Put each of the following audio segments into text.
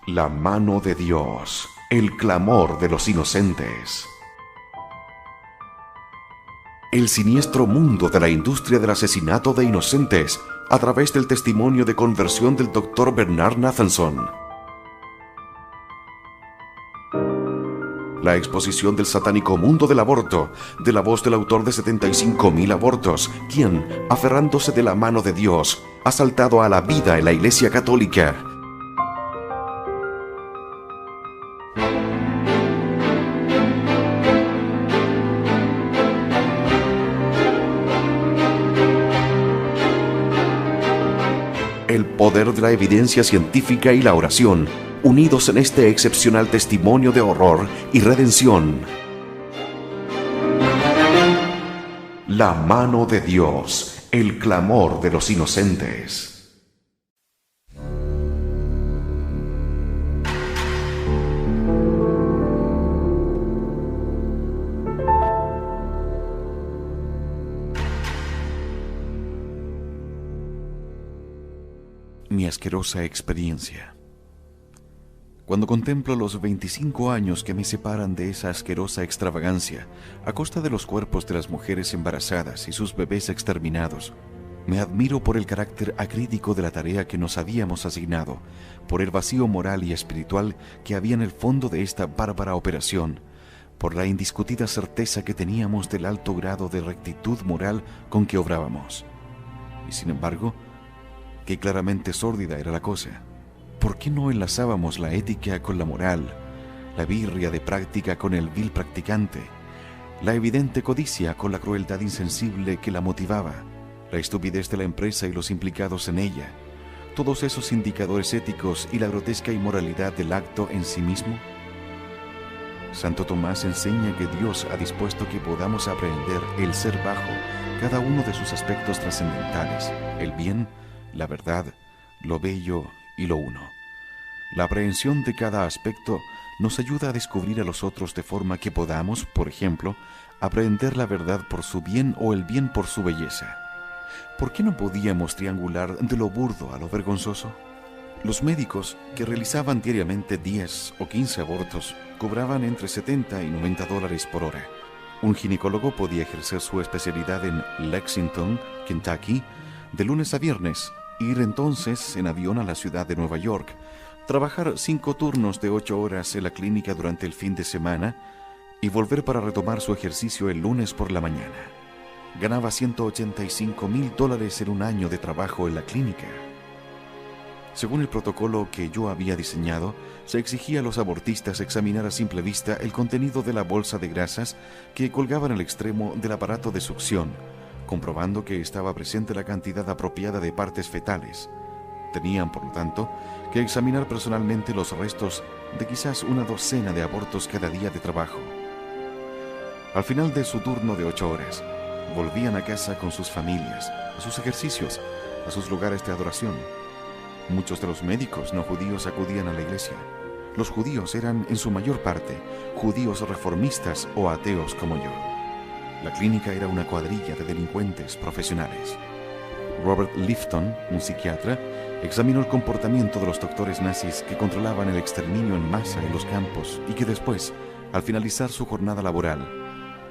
La mano de Dios, el clamor de los inocentes. El siniestro mundo de la industria del asesinato de inocentes a través del testimonio de conversión del Dr. Bernard Nathanson. La exposición del satánico mundo del aborto, de la voz del autor de 75,000 abortos, quien, aferrándose de la mano de Dios, ha saltado a la vida en la Iglesia Católica. El poder de la evidencia científica y la oración, unidos en este excepcional testimonio de horror y redención. La mano de Dios, el clamor de los inocentes. Mi asquerosa experiencia. Cuando contemplo los 25 años que me separan de esa asquerosa extravagancia, a costa de los cuerpos de las mujeres embarazadas y sus bebés exterminados, me admiro por el carácter acrítico de la tarea que nos habíamos asignado, por el vacío moral y espiritual que había en el fondo de esta bárbara operación, por la indiscutida certeza que teníamos del alto grado de rectitud moral con que obrábamos. Y sin embargo, qué claramente sórdida era la cosa. ¿Por qué no enlazábamos la ética con la moral, la birria de práctica con el vil practicante, la evidente codicia con la crueldad insensible que la motivaba, la estupidez de la empresa y los implicados en ella, todos esos indicadores éticos y la grotesca inmoralidad del acto en sí mismo? Santo Tomás enseña que Dios ha dispuesto que podamos aprehender el ser bajo, cada uno de sus aspectos trascendentales, el bien, la verdad, lo bello y lo uno. La aprehensión de cada aspecto nos ayuda a descubrir a los otros de forma que podamos, por ejemplo, aprehender la verdad por su bien o el bien por su belleza. ¿Por qué no podíamos triangular de lo burdo a lo vergonzoso? Los médicos, que realizaban diariamente 10 o 15 abortos, cobraban entre $70 y $90 por hora. Un ginecólogo podía ejercer su especialidad en Lexington, Kentucky, de lunes a viernes, ir entonces en avión a la ciudad de Nueva York, trabajar 5 turnos de 8 horas en la clínica durante el fin de semana y volver para retomar su ejercicio el lunes por la mañana. Ganaba $185,000 en un año de trabajo en la clínica. Según el protocolo que yo había diseñado, se exigía a los abortistas examinar a simple vista el contenido de la bolsa de grasas que colgaba en el extremo del aparato de succión, comprobando que estaba presente la cantidad apropiada de partes fetales. Tenían, por lo tanto, que examinar personalmente los restos de quizás una docena de abortos cada día de trabajo. Al final de su turno de 8 horas, volvían a casa con sus familias, a sus ejercicios, a sus lugares de adoración. Muchos de los médicos no judíos acudían a la iglesia. Los judíos eran, en su mayor parte, judíos reformistas o ateos como yo. La clínica era una cuadrilla de delincuentes profesionales. Robert Lifton, un psiquiatra, examinó el comportamiento de los doctores nazis que controlaban el exterminio en masa en los campos y que después, al finalizar su jornada laboral,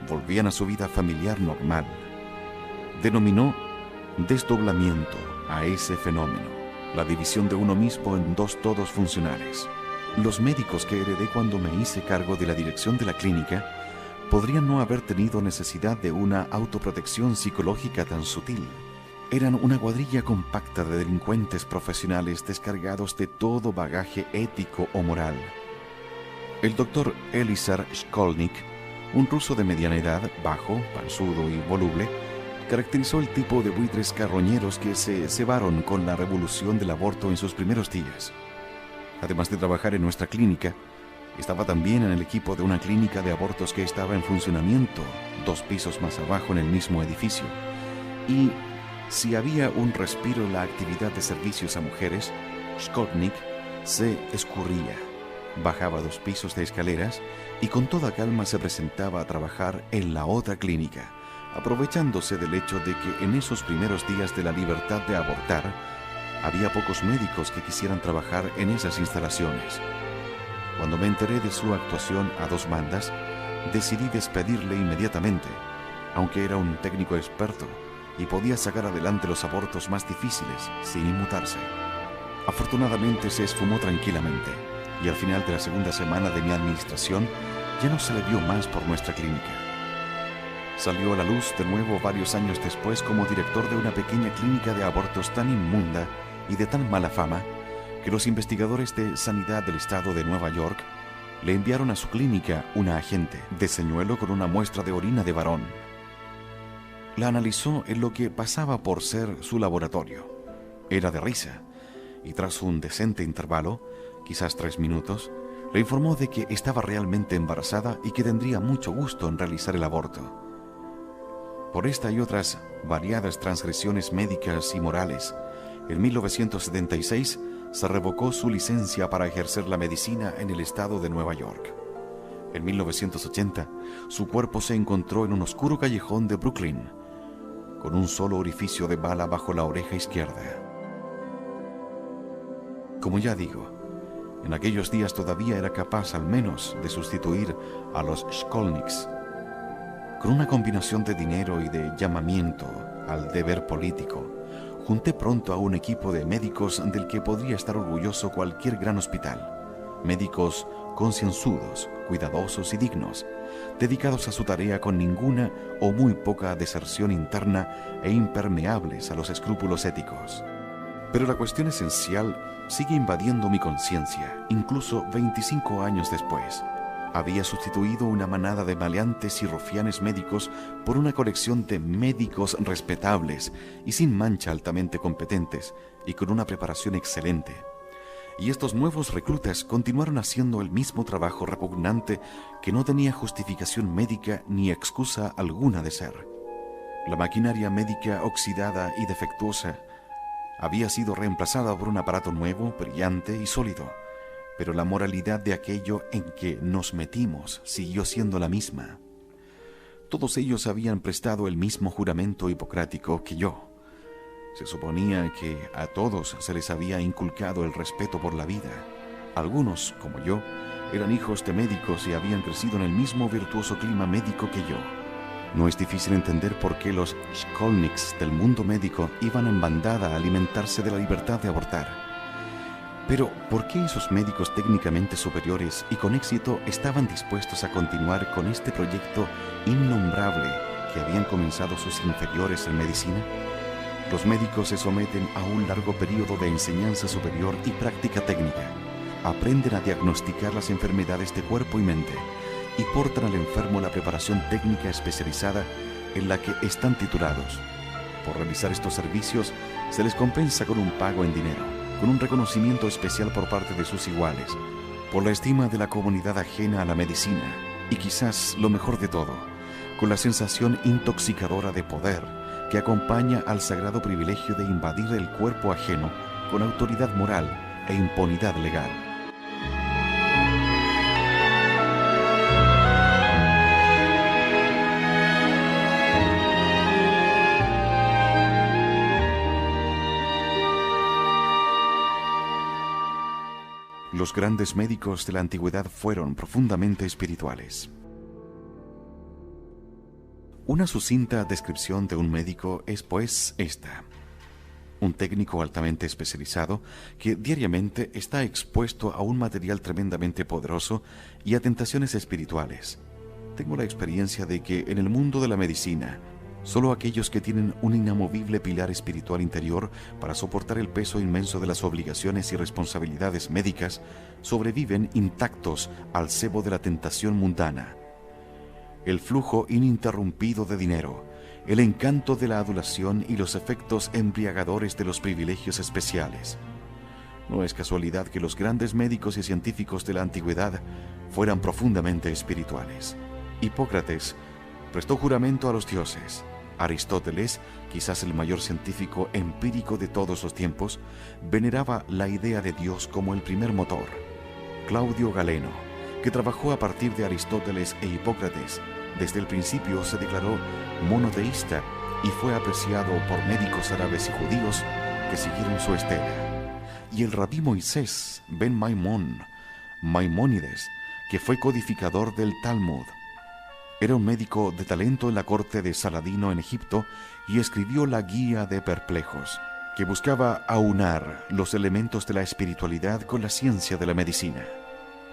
volvían a su vida familiar normal. Denominó desdoblamiento a ese fenómeno, la división de uno mismo en 2 todos funcionales. Los médicos que heredé cuando me hice cargo de la dirección de la clínica podrían no haber tenido necesidad de una autoprotección psicológica tan sutil. Eran una cuadrilla compacta de delincuentes profesionales descargados de todo bagaje ético o moral. El doctor Elizar Shkolnik, un ruso de mediana edad, bajo, panzudo y voluble, caracterizó el tipo de buitres carroñeros que se cebaron con la revolución del aborto en sus primeros días. Además de trabajar en nuestra clínica, estaba también en el equipo de una clínica de abortos que estaba en funcionamiento 2 pisos más abajo en el mismo edificio. Y si había un respiro en la actividad de servicios a mujeres, Shkolnik se escurría, bajaba 2 pisos de escaleras y con toda calma se presentaba a trabajar en la otra clínica, aprovechándose del hecho de que en esos primeros días de la libertad de abortar Había pocos médicos que quisieran trabajar en esas instalaciones. Cuando me enteré de su actuación a dos bandas, decidí despedirle inmediatamente, aunque era un técnico experto y podía sacar adelante los abortos más difíciles sin inmutarse. Afortunadamente se esfumó tranquilamente y al final de la segunda semana de mi administración ya no se le vio más por nuestra clínica. Salió a la luz de nuevo varios años después como director de una pequeña clínica de abortos tan inmunda y de tan mala fama que los investigadores de sanidad del estado de Nueva York le enviaron a su clínica una agente de señuelo con una muestra de orina de varón. La analizó en lo que pasaba por ser su laboratorio. Era de risa, y tras un decente intervalo, quizás 3 minutos, le informó de que estaba realmente embarazada y que tendría mucho gusto en realizar el aborto. Por esta y otras variadas transgresiones médicas y morales, en 1976 se revocó su licencia para ejercer la medicina en el estado de Nueva York. En 1980, su cuerpo se encontró en un oscuro callejón de Brooklyn, con un solo orificio de bala bajo la oreja izquierda. Como ya digo, en aquellos días todavía era capaz al menos de sustituir a los Skolniks. Con una combinación de dinero y de llamamiento al deber político, junté pronto a un equipo de médicos del que podría estar orgulloso cualquier gran hospital. Médicos concienzudos, cuidadosos y dignos, dedicados a su tarea con ninguna o muy poca deserción interna e impermeables a los escrúpulos éticos. Pero la cuestión esencial sigue invadiendo mi conciencia, incluso 25 años después. Había sustituido una manada de maleantes y rufianes médicos por una colección de médicos respetables y sin mancha, altamente competentes y con una preparación excelente. Y estos nuevos reclutas continuaron haciendo el mismo trabajo repugnante que no tenía justificación médica ni excusa alguna de ser. La maquinaria médica oxidada y defectuosa había sido reemplazada por un aparato nuevo, brillante y sólido, pero la moralidad de aquello en que nos metimos siguió siendo la misma. Todos ellos habían prestado el mismo juramento hipocrático que yo. Se suponía que a todos se les había inculcado el respeto por la vida. Algunos, como yo, eran hijos de médicos y habían crecido en el mismo virtuoso clima médico que yo. No es difícil entender por qué los Skolniks del mundo médico iban en bandada a alimentarse de la libertad de abortar. Pero, ¿por qué esos médicos técnicamente superiores y con éxito estaban dispuestos a continuar con este proyecto innombrable que habían comenzado sus inferiores en medicina? Los médicos se someten a un largo periodo de enseñanza superior y práctica técnica. Aprenden a diagnosticar las enfermedades de cuerpo y mente y portan al enfermo la preparación técnica especializada en la que están titulados. Por realizar estos servicios se les compensa con un pago en dinero, con un reconocimiento especial por parte de sus iguales, por la estima de la comunidad ajena a la medicina y quizás lo mejor de todo, con la sensación intoxicadora de poder que acompaña al sagrado privilegio de invadir el cuerpo ajeno con autoridad moral e impunidad legal. Los grandes médicos de la antigüedad fueron profundamente espirituales. Una sucinta descripción de un médico es, pues, esta: un técnico altamente especializado que diariamente está expuesto a un material tremendamente poderoso y a tentaciones espirituales. Tengo la experiencia de que en el mundo de la medicina, solo aquellos que tienen un inamovible pilar espiritual interior para soportar el peso inmenso de las obligaciones y responsabilidades médicas sobreviven intactos al cebo de la tentación mundana. El flujo ininterrumpido de dinero, el encanto de la adulación y los efectos embriagadores de los privilegios especiales. No es casualidad que los grandes médicos y científicos de la antigüedad fueran profundamente espirituales. Hipócrates prestó juramento a los dioses. Aristóteles, quizás el mayor científico empírico de todos los tiempos, veneraba la idea de Dios como el primer motor. Claudio Galeno, que trabajó a partir de Aristóteles e Hipócrates, desde el principio se declaró monoteísta y fue apreciado por médicos árabes y judíos que que siguieron su estela. Y el rabí Moisés ben Maimónides, que fue codificador del Talmud. Era un médico de talento en la corte de Saladino en Egipto y escribió la Guía de Perplejos, que buscaba aunar los elementos de la espiritualidad con la ciencia de la medicina.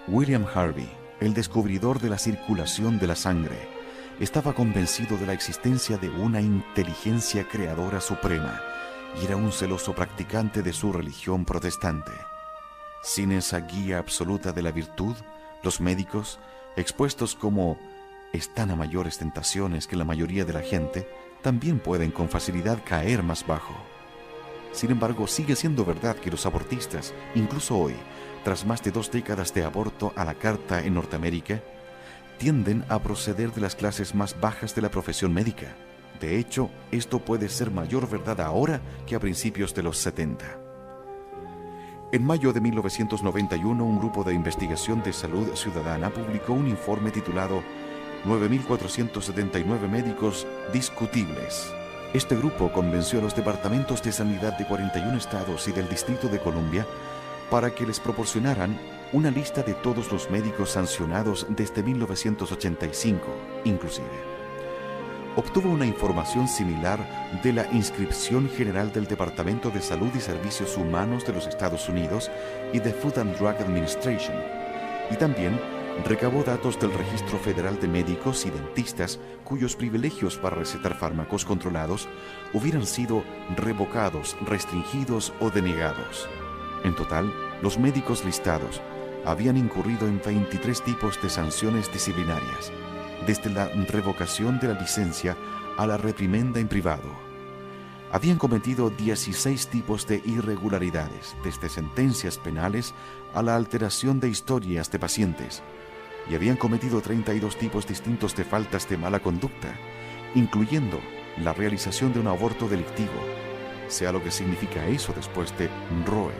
William Harvey, el descubridor de la circulación de la sangre, estaba convencido de la existencia de una inteligencia creadora suprema y era un celoso practicante de su religión protestante. Sin esa guía absoluta de la virtud, los médicos, expuestos como están a mayores tentaciones que la mayoría de la gente, también pueden con facilidad caer más bajo. Sin embargo, sigue siendo verdad que los abortistas, incluso hoy, tras más de 2 décadas de aborto a la carta en Norteamérica, tienden a proceder de las clases más bajas de la profesión médica. De hecho, esto puede ser mayor verdad ahora que a principios de los 70. En mayo de 1991, un grupo de investigación de salud ciudadana publicó un informe titulado 9.479 médicos discutibles. Este grupo convenció a los departamentos de sanidad de 41 estados y del Distrito de Columbia para que les proporcionaran una lista de todos los médicos sancionados desde 1985, inclusive. Obtuvo una información similar de la Inscripción General del Departamento de Salud y Servicios Humanos de los Estados Unidos y de Food and Drug Administration, y también recabó datos del Registro Federal de Médicos y Dentistas cuyos privilegios para recetar fármacos controlados hubieran sido revocados, restringidos o denegados. En total, los médicos listados habían incurrido en 23 tipos de sanciones disciplinarias, desde la revocación de la licencia a la reprimenda en privado. Habían cometido 16 tipos de irregularidades, desde sentencias penales a la alteración de historias de pacientes, y habían cometido 32 tipos distintos de faltas de mala conducta, incluyendo la realización de un aborto delictivo, sea lo que significa eso después de Roe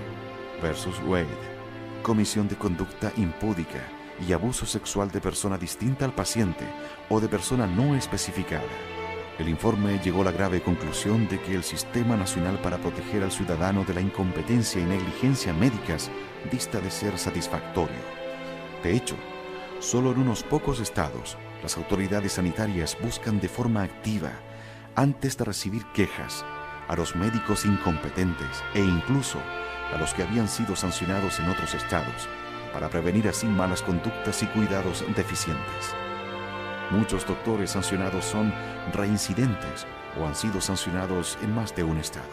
versus Wade, comisión de conducta impúdica y abuso sexual de persona distinta al paciente o de persona no especificada. El informe llegó a la grave conclusión de que el Sistema Nacional para Proteger al Ciudadano de la Incompetencia y Negligencia Médicas dista de ser satisfactorio. De hecho, solo en unos pocos estados, las autoridades sanitarias buscan de forma activa, antes de recibir quejas, a los médicos incompetentes e incluso a los que habían sido sancionados en otros estados, para prevenir así malas conductas y cuidados deficientes. Muchos doctores sancionados son reincidentes o han sido sancionados en más de un estado.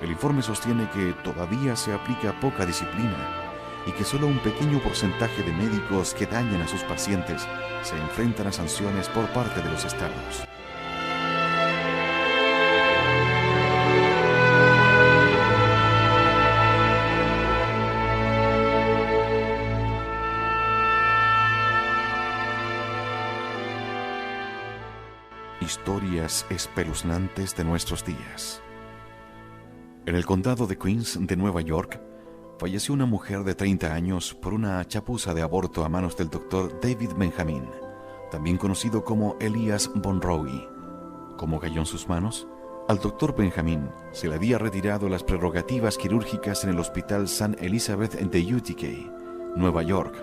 El informe sostiene que todavía se aplica poca disciplina y que solo un pequeño porcentaje de médicos que dañan a sus pacientes se enfrentan a sanciones por parte de los estados. Historias espeluznantes de nuestros días. En el condado de Queens de Nueva York, falleció una mujer de 30 años por una chapuza de aborto a manos del doctor David Benjamin, también conocido como Elias Monroe. ¿Cómo cayó en sus manos? Al doctor Benjamin se le había retirado las prerrogativas quirúrgicas en el Hospital St. Elizabeth de Utica, Nueva York.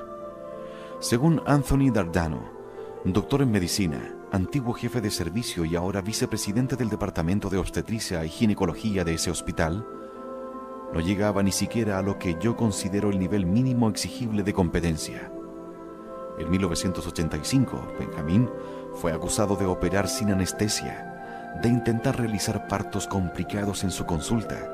Según Anthony Dardano, doctor en medicina, antiguo jefe de servicio y ahora vicepresidente del Departamento de Obstetricia y Ginecología de ese hospital, no llegaba ni siquiera a lo que yo considero el nivel mínimo exigible de competencia. En 1985, Benjamin fue acusado de operar sin anestesia, de intentar realizar partos complicados en su consulta,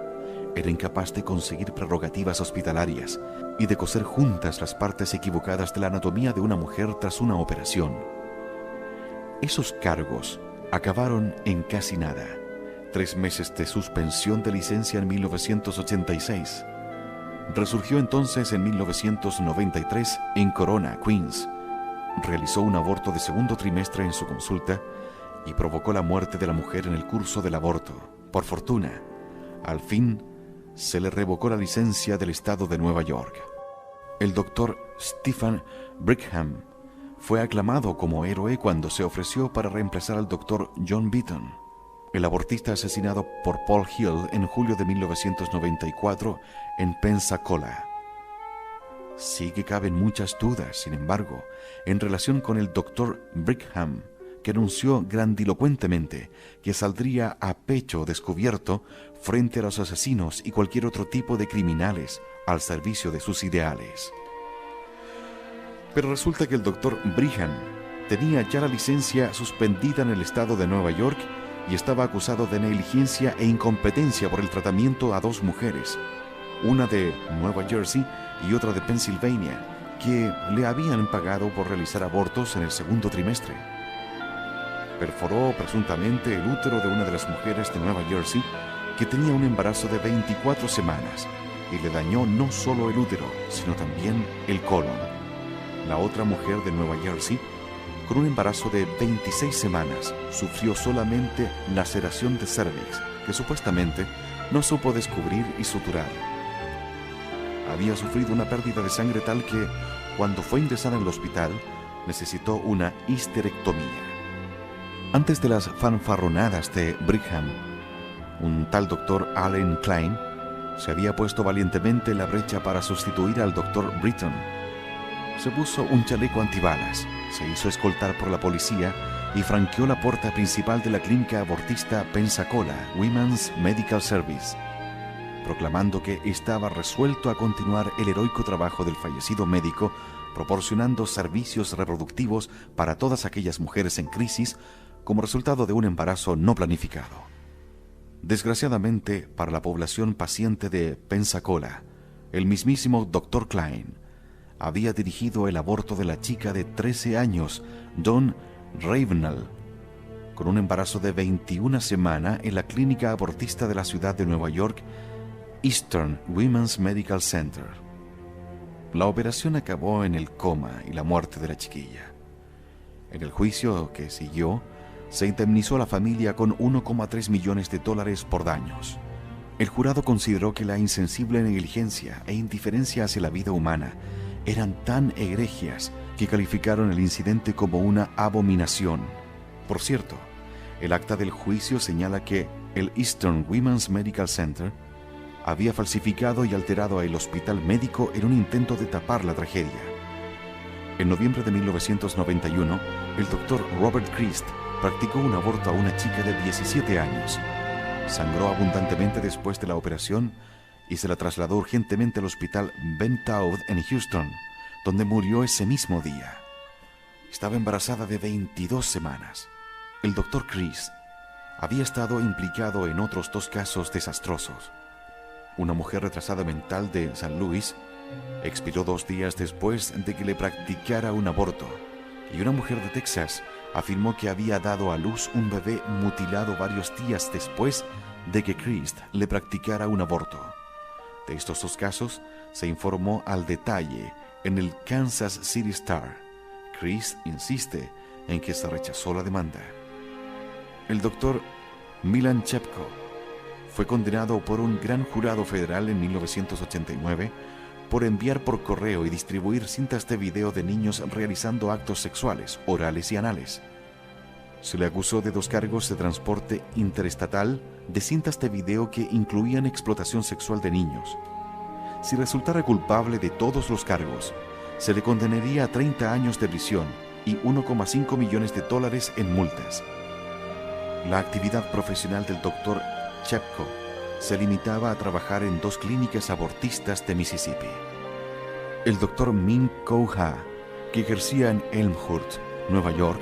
era incapaz de conseguir prerrogativas hospitalarias y de coser juntas las partes equivocadas de la anatomía de una mujer tras una operación. Esos cargos acabaron en casi nada. 3 meses de suspensión de licencia en 1986. Resurgió entonces en 1993 en Corona, Queens. Realizó un aborto de segundo trimestre en su consulta y provocó la muerte de la mujer en el curso del aborto. Por fortuna, al fin se le revocó la licencia del estado de Nueva York. El doctor Stephen Brigham fue aclamado como héroe cuando se ofreció para reemplazar al doctor John Beaton. el abortista asesinado por Paul Hill en julio de 1994 en Pensacola. Sí que caben muchas dudas, sin embargo, en relación con el Dr. Brigham, que anunció grandilocuentemente que saldría a pecho descubierto frente a los asesinos y cualquier otro tipo de criminales al servicio de sus ideales. Pero resulta que el Dr. Brigham tenía ya la licencia suspendida en el estado de Nueva York y estaba acusado de negligencia e incompetencia por el tratamiento a dos mujeres, una de Nueva Jersey y otra de Pensilvania, que le habían pagado por realizar abortos en el segundo trimestre. Perforó presuntamente el útero de una de las mujeres de Nueva Jersey, que tenía un embarazo de 24 semanas, y le dañó no solo el útero, sino también el colon. La otra mujer de Nueva Jersey, con un embarazo de 26 semanas, sufrió solamente laceración de cervix, que supuestamente no supo descubrir y suturar. Había sufrido una pérdida de sangre tal que, cuando fue ingresada en el hospital, necesitó una histerectomía. Antes de las fanfarronadas de Brigham, un tal doctor Allen Klein se había puesto valientemente en la brecha para sustituir al doctor Britton. Se puso un chaleco antibalas, se hizo escoltar por la policía y franqueó la puerta principal de la clínica abortista Pensacola Women's Medical Service, proclamando que estaba resuelto a continuar el heroico trabajo del fallecido médico, proporcionando servicios reproductivos para todas aquellas mujeres en crisis como resultado de un embarazo no planificado. Desgraciadamente, para la población paciente de Pensacola, el mismísimo Dr. Klein había dirigido el aborto de la chica de 13 años, Dawn Ravenel, con un embarazo de 21 semanas en la clínica abortista de la ciudad de Nueva York, Eastern Women's Medical Center. La operación acabó en el coma y la muerte de la chiquilla. En el juicio que siguió, se indemnizó a la familia con $1,3 millones por daños. El jurado consideró que la insensible negligencia e indiferencia hacia la vida humana eran tan egregias que calificaron el incidente como una abominación. Por cierto, el acta del juicio señala que el Eastern Women's Medical Center había falsificado y alterado al hospital médico en un intento de tapar la tragedia. En noviembre de 1991, el doctor Robert Christ practicó un aborto a una chica de 17 años. Sangró abundantemente después de la operación y se la trasladó urgentemente al hospital Ben Taub en Houston, donde murió ese mismo día. Estaba embarazada de 22 semanas. El doctor Christ había estado implicado en otros dos casos desastrosos. Una mujer retrasada mental de San Luis expiró 2 días después de que le practicara un aborto, y una mujer de Texas afirmó que había dado a luz un bebé mutilado varios días después de que Christ le practicara un aborto. De estos 2 casos se informó al detalle en el Kansas City Star. Christ insiste en que se rechazó la demanda. El doctor Milan Chepko fue condenado por un gran jurado federal en 1989 por enviar por correo y distribuir cintas de video de niños realizando actos sexuales, orales y anales. Se le acusó de 2 cargos de transporte interestatal de cintas de video que incluían explotación sexual de niños. Si resultara culpable de todos los cargos, se le condenaría a 30 años de prisión y $1,5 millones en multas. La actividad profesional del doctor Chepko se limitaba a trabajar en 2 clínicas abortistas de Mississippi. El doctor Min Ko-ha, que ejercía en Elmhurst, Nueva York,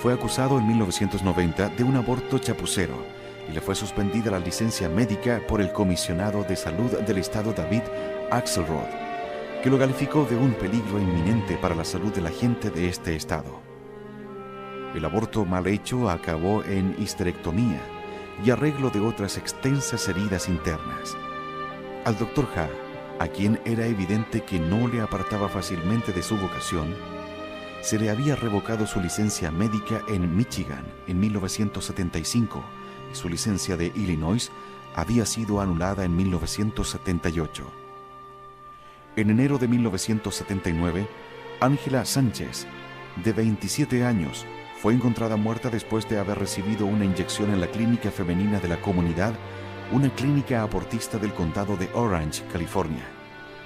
fue acusado en 1990 de un aborto chapucero y le fue suspendida la licencia médica por el comisionado de salud del estado David Axelrod, que lo calificó de un peligro inminente para la salud de la gente de este estado. El aborto mal hecho acabó en histerectomía y arreglo de otras extensas heridas internas. Al doctor Ha, a quien era evidente que no le apartaba fácilmente de su vocación, se le había revocado su licencia médica en Michigan en 1975 y su licencia de Illinois había sido anulada en 1978. En enero de 1979, Ángela Sánchez, de 27 años, Fue encontrada muerta después de haber recibido una inyección en la clínica femenina de la comunidad, una clínica abortista del condado de Orange, California.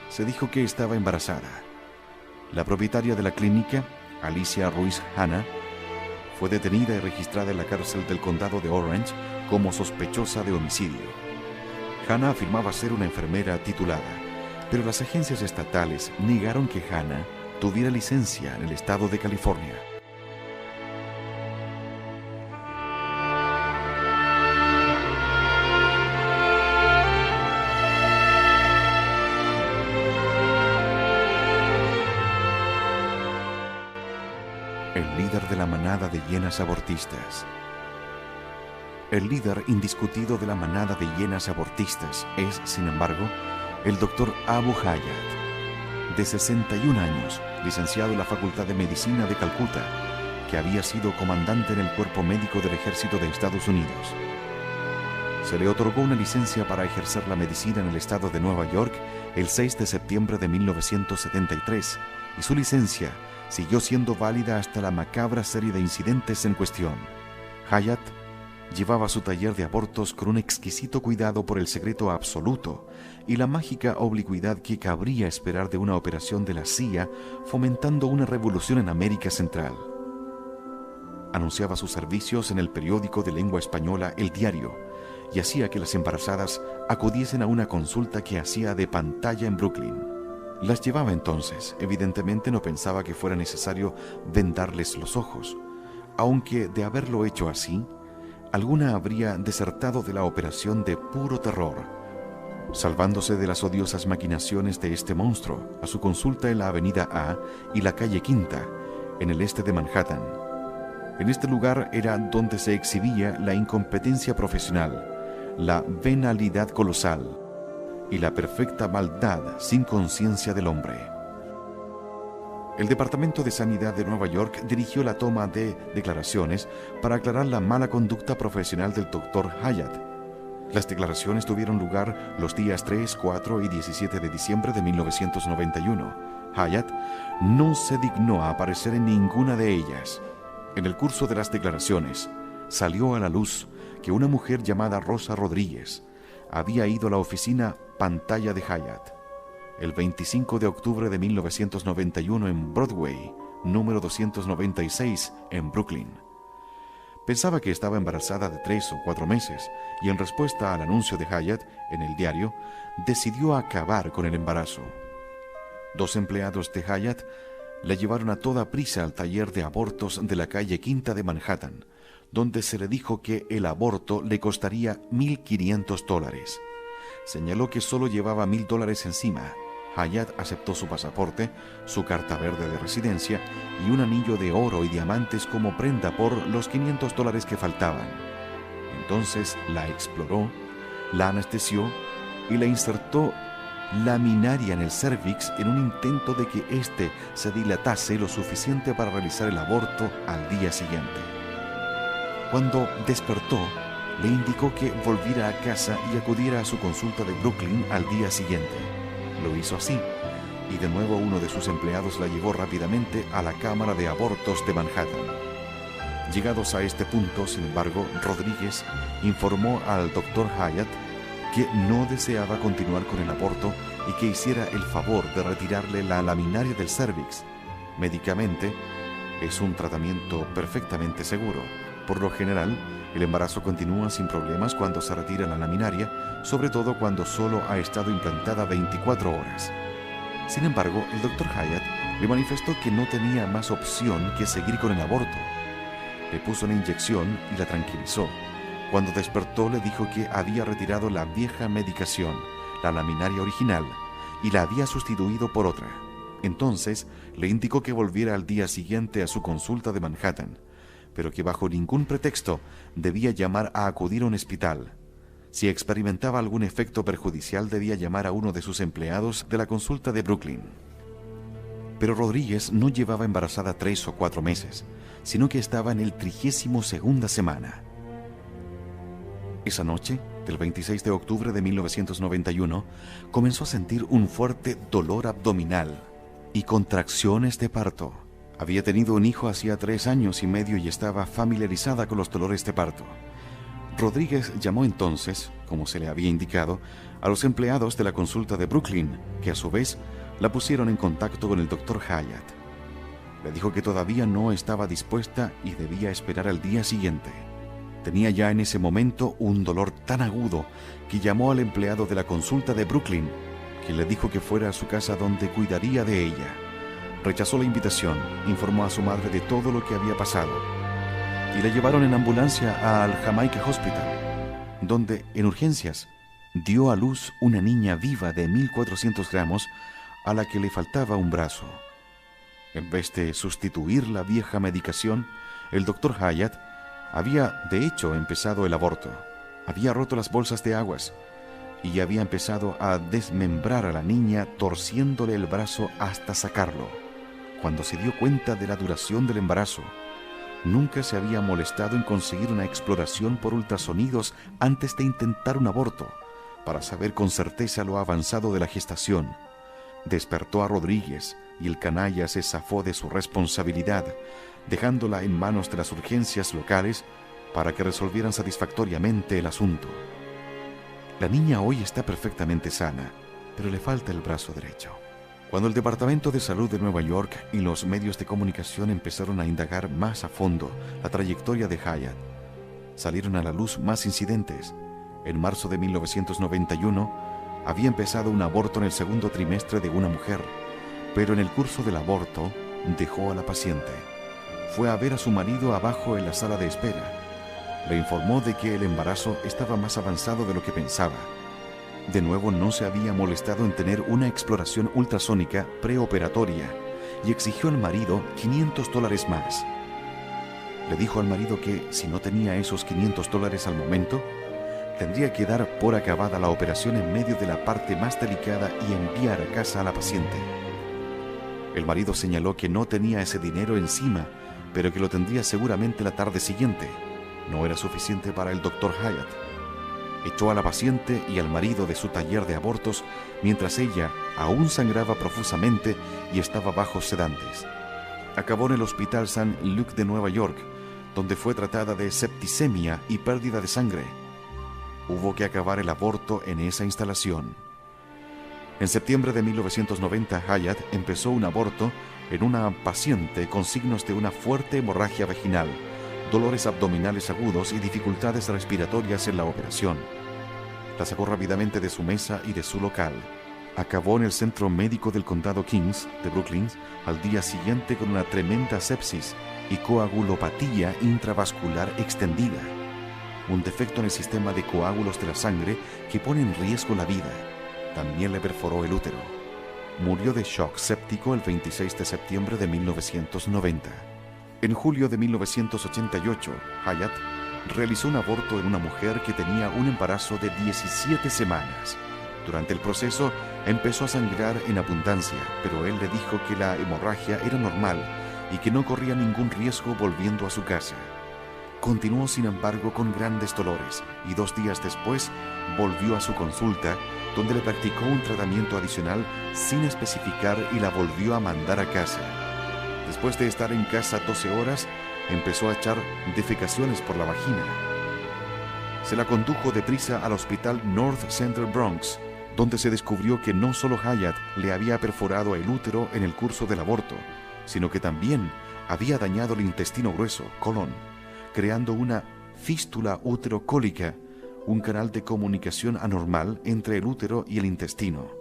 Se dijo que estaba embarazada. La propietaria de la clínica, Alicia Ruiz Hanna, fue detenida y registrada en la cárcel del condado de Orange como sospechosa de homicidio. Hanna afirmaba ser una enfermera titulada, pero las agencias estatales negaron que Hanna tuviera licencia en el estado de California. El líder de la manada de hienas abortistas. El líder indiscutido de la manada de hienas abortistas es, sin embargo, el Dr. Abu Hayat, de 61 años, licenciado en la Facultad de Medicina de Calcuta, que había sido comandante en el Cuerpo Médico del Ejército de Estados Unidos. Se le otorgó una licencia para ejercer la medicina en el estado de Nueva York el 6 de septiembre de 1973, y su licencia siguió siendo válida hasta la macabra serie de incidentes en cuestión. Hayat llevaba su taller de abortos con un exquisito cuidado por el secreto absoluto y la mágica oblicuidad que cabría esperar de una operación de la CIA fomentando una revolución en América Central. Anunciaba sus servicios en el periódico de lengua española El Diario y hacía que las embarazadas acudiesen a una consulta que hacía de pantalla en Brooklyn. Las llevaba entonces. Evidentemente no pensaba que fuera necesario vendarles los ojos, aunque de haberlo hecho así, alguna habría desertado de la operación de puro terror, salvándose de las odiosas maquinaciones de este monstruo a su consulta en la Avenida A y la calle Quinta, en el este de Manhattan. En este lugar era donde se exhibía la incompetencia profesional, la venalidad colosal y la perfecta maldad sin conciencia del hombre. El Departamento de Sanidad de Nueva York dirigió la toma de declaraciones para aclarar la mala conducta profesional del Dr. Hayat. Las declaraciones tuvieron lugar los días 3, 4 y 17 de diciembre de 1991. Hayat no se dignó a aparecer en ninguna de ellas. En el curso de las declaraciones, salió a la luz que una mujer llamada Rosa Rodríguez había ido a la oficina pantalla de Hayat el 25 de octubre de 1991 en Broadway, número 296, en Brooklyn. Pensaba que estaba embarazada de 3 o 4 meses y en respuesta al anuncio de Hayat en el diario, decidió acabar con el embarazo. 2 empleados de Hayat la llevaron a toda prisa al taller de abortos de la calle Quinta de Manhattan, donde se le dijo que el aborto le costaría $1,500. Señaló que solo llevaba $1,000 encima. Hayat aceptó su pasaporte, su carta verde de residencia y un anillo de oro y diamantes como prenda por los $500 que faltaban. Entonces la exploró, la anestesió y la insertó laminaria en el cérvix en un intento de que éste se dilatase lo suficiente para realizar el aborto al día siguiente. Cuando despertó, le indicó que volviera a casa y acudiera a su consulta de Brooklyn al día siguiente. Lo hizo así, y de nuevo uno de sus empleados la llevó rápidamente a la Cámara de Abortos de Manhattan. Llegados a este punto, sin embargo, Rodríguez informó al Dr. Hayat que no deseaba continuar con el aborto y que hiciera el favor de retirarle la laminaria del cérvix. Médicamente, es un tratamiento perfectamente seguro. Por lo general, el embarazo continúa sin problemas cuando se retira la laminaria, sobre todo cuando solo ha estado implantada 24 horas. Sin embargo, el Dr. Hayat le manifestó que no tenía más opción que seguir con el aborto. Le puso una inyección y la tranquilizó. Cuando despertó le dijo que había retirado la vieja medicación, la laminaria original, y la había sustituido por otra. Entonces le indicó que volviera al día siguiente a su consulta de Manhattan, pero que bajo ningún pretexto debía llamar a acudir a un hospital. Si experimentaba algún efecto perjudicial, debía llamar a uno de sus empleados de la consulta de Brooklyn. Pero Rodríguez no llevaba embarazada 3 o 4 meses, sino que estaba en el 32ª semana. Esa noche, del 26 de octubre de 1991, comenzó a sentir un fuerte dolor abdominal y contracciones de parto. Había tenido un hijo hacía 3 años y medio y estaba familiarizada con los dolores de parto. Rodríguez llamó entonces, como se le había indicado, a los empleados de la consulta de Brooklyn, que a su vez la pusieron en contacto con el Dr. Hyatt. Le dijo que todavía no estaba dispuesta y debía esperar al día siguiente. Tenía ya en ese momento un dolor tan agudo que llamó al empleado de la consulta de Brooklyn, quien le dijo que fuera a su casa donde cuidaría de ella. Rechazó la invitación, informó a su madre de todo lo que había pasado y la llevaron en ambulancia al Jamaica Hospital, donde, en urgencias, dio a luz una niña viva de 1.400 gramos a la que le faltaba un brazo. En vez de sustituir la vieja medicación, el Dr. Hyatt había, de hecho, empezado el aborto. Había roto las bolsas de aguas y había empezado a desmembrar a la niña, torciéndole el brazo hasta sacarlo. Cuando se dio cuenta de la duración del embarazo, nunca se había molestado en conseguir una exploración por ultrasonidos antes de intentar un aborto, para saber con certeza lo avanzado de la gestación. Despertó a Rodríguez y el canalla se zafó de su responsabilidad, dejándola en manos de las urgencias locales para que resolvieran satisfactoriamente el asunto. La niña hoy está perfectamente sana, pero le falta el brazo derecho. Cuando el Departamento de Salud de Nueva York y los medios de comunicación empezaron a indagar más a fondo la trayectoria de Hyatt, salieron a la luz más incidentes. En marzo de 1991, había empezado un aborto en el segundo trimestre de una mujer, pero en el curso del aborto dejó a la paciente. Fue a ver a su marido abajo en la sala de espera. Le informó de que el embarazo estaba más avanzado de lo que pensaba. De nuevo, no se había molestado en tener una exploración ultrasónica preoperatoria y exigió al marido $500 más. Le dijo al marido que, si no tenía esos $500 al momento, tendría que dar por acabada la operación en medio de la parte más delicada y enviar a casa a la paciente. El marido señaló que no tenía ese dinero encima, pero que lo tendría seguramente la tarde siguiente. No era suficiente para el Dr. Hyatt. Echó a la paciente y al marido de su taller de abortos mientras ella aún sangraba profusamente y estaba bajo sedantes. Acabó en el Hospital St. Luke de Nueva York, donde fue tratada de septicemia y pérdida de sangre. Hubo que acabar el aborto en esa instalación. En septiembre de 1990, Hyatt empezó un aborto en una paciente con signos de una fuerte hemorragia vaginal, dolores abdominales agudos y dificultades respiratorias en la operación. La sacó rápidamente de su mesa y de su local. Acabó en el centro médico del condado Kings de Brooklyn al día siguiente con una tremenda sepsis y coagulopatía intravascular extendida, un defecto en el sistema de coágulos de la sangre que pone en riesgo la vida. También le perforó el útero. Murió de shock séptico el 26 de septiembre de 1990. En julio de 1988, Hyatt realizó un aborto en una mujer que tenía un embarazo de 17 semanas. Durante el proceso empezó a sangrar en abundancia, pero él le dijo que la hemorragia era normal y que no corría ningún riesgo volviendo a su casa. Continuó, sin embargo, con grandes dolores y 2 días después volvió a su consulta, donde le practicó un tratamiento adicional sin especificar y la volvió a mandar a casa. Después de estar en casa 12 horas, empezó a echar defecaciones por la vagina. Se la condujo deprisa al hospital North Central Bronx, donde se descubrió que no solo Hyatt le había perforado el útero en el curso del aborto, sino que también había dañado el intestino grueso, colon, creando una fístula uterocólica, un canal de comunicación anormal entre el útero y el intestino.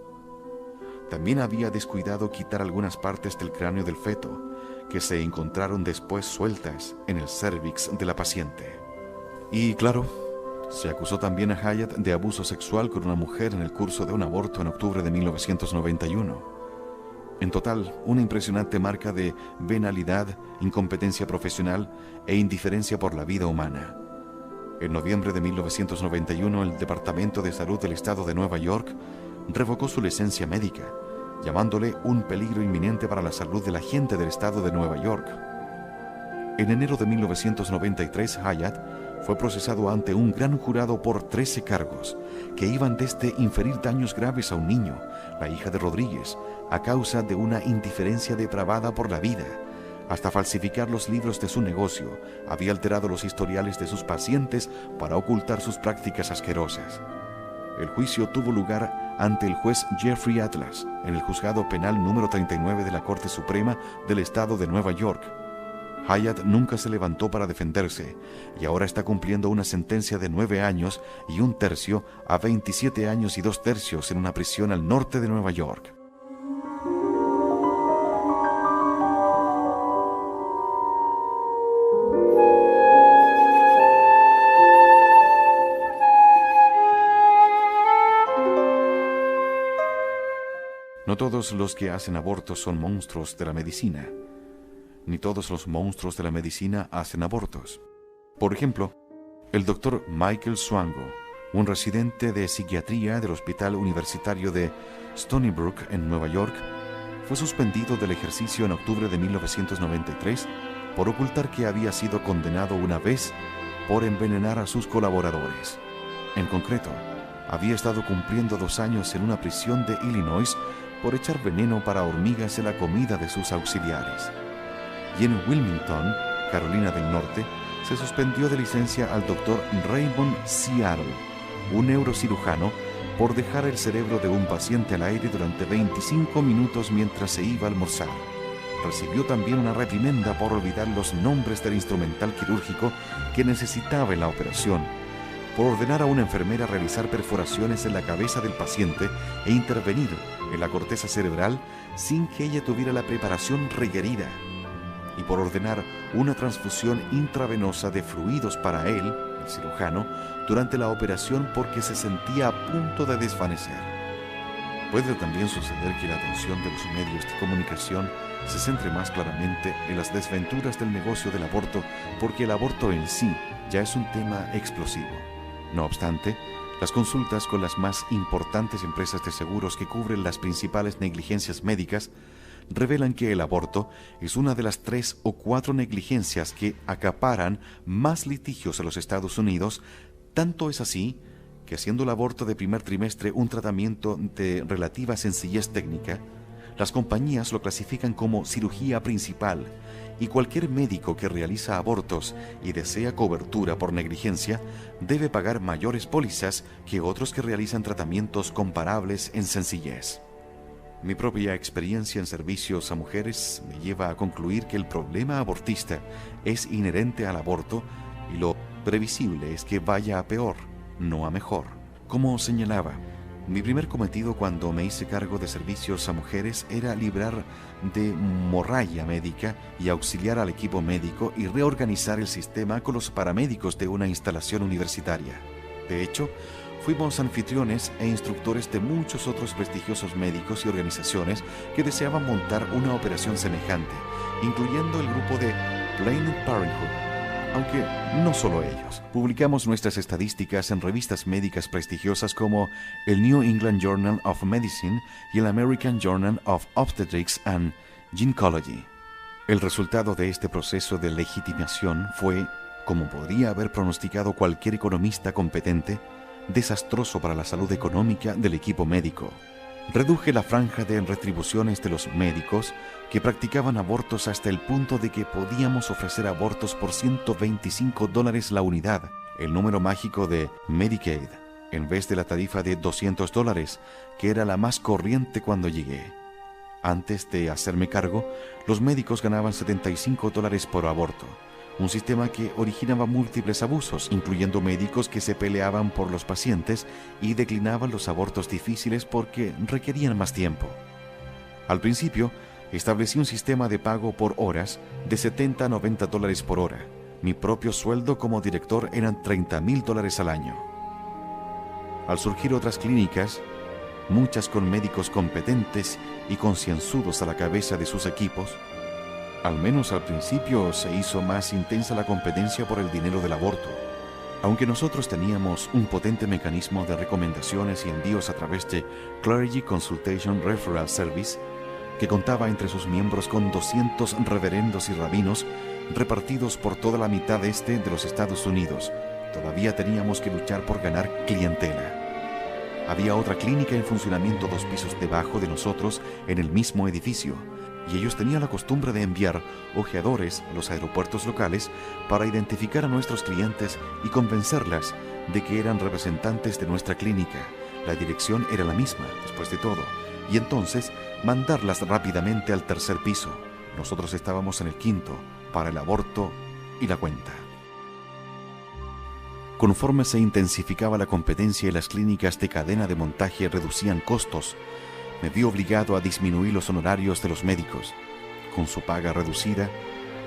También había descuidado quitar algunas partes del cráneo del feto, que se encontraron después sueltas en el cérvix de la paciente. Y claro, se acusó también a Hyatt de abuso sexual con una mujer en el curso de un aborto en octubre de 1991. En total, una impresionante marca de venalidad, incompetencia profesional e indiferencia por la vida humana. En noviembre de 1991, el Departamento de Salud del Estado de Nueva York revocó su licencia médica, llamándole un peligro inminente para la salud de la gente del estado de Nueva York. En enero de 1993, Hyatt fue procesado ante un gran jurado por 13 cargos, que iban desde inferir daños graves a un niño, la hija de Rodríguez, a causa de una indiferencia depravada por la vida, hasta falsificar los libros de su negocio. Había alterado los historiales de sus pacientes para ocultar sus prácticas asquerosas. El juicio tuvo lugar ante el juez Jeffrey Atlas en el juzgado penal número 39 de la Corte Suprema del Estado de Nueva York. Hyatt nunca se levantó para defenderse y ahora está cumpliendo una sentencia de 9 años y 1/3 a 27 años y 2/3 en una prisión al norte de Nueva York. No todos los que hacen abortos son monstruos de la medicina, ni todos los monstruos de la medicina hacen abortos. Por ejemplo, el doctor Michael Swango, un residente de psiquiatría del Hospital Universitario de Stony Brook en Nueva York, fue suspendido del ejercicio en octubre de 1993 por ocultar que había sido condenado una vez por envenenar a sus colaboradores. En concreto, había estado cumpliendo 2 años en una prisión de Illinois por echar veneno para hormigas en la comida de sus auxiliares. Y en Wilmington, Carolina del Norte, se suspendió de licencia al doctor Raymond Seattle, un neurocirujano, por dejar el cerebro de un paciente al aire durante 25 minutos mientras se iba a almorzar. Recibió también una reprimenda por olvidar los nombres del instrumental quirúrgico que necesitaba en la operación, por ordenar a una enfermera realizar perforaciones en la cabeza del paciente e intervenir en la corteza cerebral sin que ella tuviera la preparación requerida, y por ordenar una transfusión intravenosa de fluidos para él, el cirujano, durante la operación porque se sentía a punto de desvanecer. Puede también suceder que la atención de los medios de comunicación se centre más claramente en las desventuras del negocio del aborto, porque el aborto en sí ya es un tema explosivo. No obstante, las consultas con las más importantes empresas de seguros que cubren las principales negligencias médicas revelan que el aborto es una de las 3 o 4 negligencias que acaparan más litigios en los Estados Unidos. Tanto es así que, siendo el aborto de primer trimestre un tratamiento de relativa sencillez técnica, las compañías lo clasifican como cirugía principal, y cualquier médico que realiza abortos y desea cobertura por negligencia debe pagar mayores pólizas que otros que realizan tratamientos comparables en sencillez. Mi propia experiencia en servicios a mujeres me lleva a concluir que el problema abortista es inherente al aborto y lo previsible es que vaya a peor, no a mejor. Como señalaba, mi primer cometido cuando me hice cargo de servicios a mujeres era librar de morralla médica y auxiliar al equipo médico y reorganizar el sistema con los paramédicos de una instalación universitaria. De hecho, fuimos anfitriones e instructores de muchos otros prestigiosos médicos y organizaciones que deseaban montar una operación semejante, incluyendo el grupo de Planned Parenthood. Aunque no solo ellos. Publicamos nuestras estadísticas en revistas médicas prestigiosas como el New England Journal of Medicine y el American Journal of Obstetrics and Gynecology. El resultado de este proceso de legitimación fue, como podría haber pronosticado cualquier economista competente, desastroso para la salud económica del equipo médico. Reduje la franja de retribuciones de los médicos que practicaban abortos hasta el punto de que podíamos ofrecer abortos por $125 la unidad, el número mágico de Medicaid, en vez de la tarifa de $200, que era la más corriente cuando llegué. Antes de hacerme cargo, los médicos ganaban $75 por aborto, un sistema que originaba múltiples abusos, incluyendo médicos que se peleaban por los pacientes y declinaban los abortos difíciles porque requerían más tiempo. Al principio, establecí un sistema de pago por horas de $70 a $90 por hora. Mi propio sueldo como director eran $30,000 al año. Al surgir otras clínicas, muchas con médicos competentes y concienzudos a la cabeza de sus equipos, al menos al principio se hizo más intensa la competencia por el dinero del aborto. Aunque nosotros teníamos un potente mecanismo de recomendaciones y envíos a través de Clergy Consultation Referral Service, que contaba entre sus miembros con 200 reverendos y rabinos repartidos por toda la mitad este de los Estados Unidos, todavía teníamos que luchar por ganar clientela. Había otra clínica en funcionamiento 2 pisos debajo de nosotros en el mismo edificio, y ellos tenían la costumbre de enviar ojeadores a los aeropuertos locales para identificar a nuestros clientes y convencerlas de que eran representantes de nuestra clínica. La dirección era la misma, después de todo, y entonces mandarlas rápidamente al tercer piso. Nosotros estábamos en el quinto, para el aborto y la cuenta. Conforme se intensificaba la competencia y las clínicas de cadena de montaje reducían costos, me vi obligado a disminuir los honorarios de los médicos. Con su paga reducida,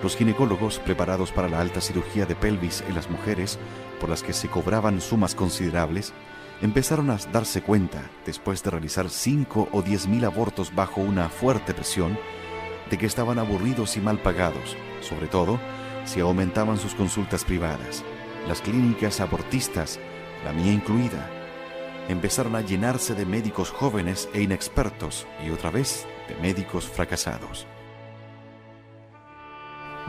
los ginecólogos preparados para la alta cirugía de pelvis en las mujeres, por las que se cobraban sumas considerables, empezaron a darse cuenta, después de realizar 5 o 10 mil abortos bajo una fuerte presión, de que estaban aburridos y mal pagados, sobre todo si aumentaban sus consultas privadas. Las clínicas abortistas, la mía incluida, empezaron a llenarse de médicos jóvenes e inexpertos y otra vez de médicos fracasados.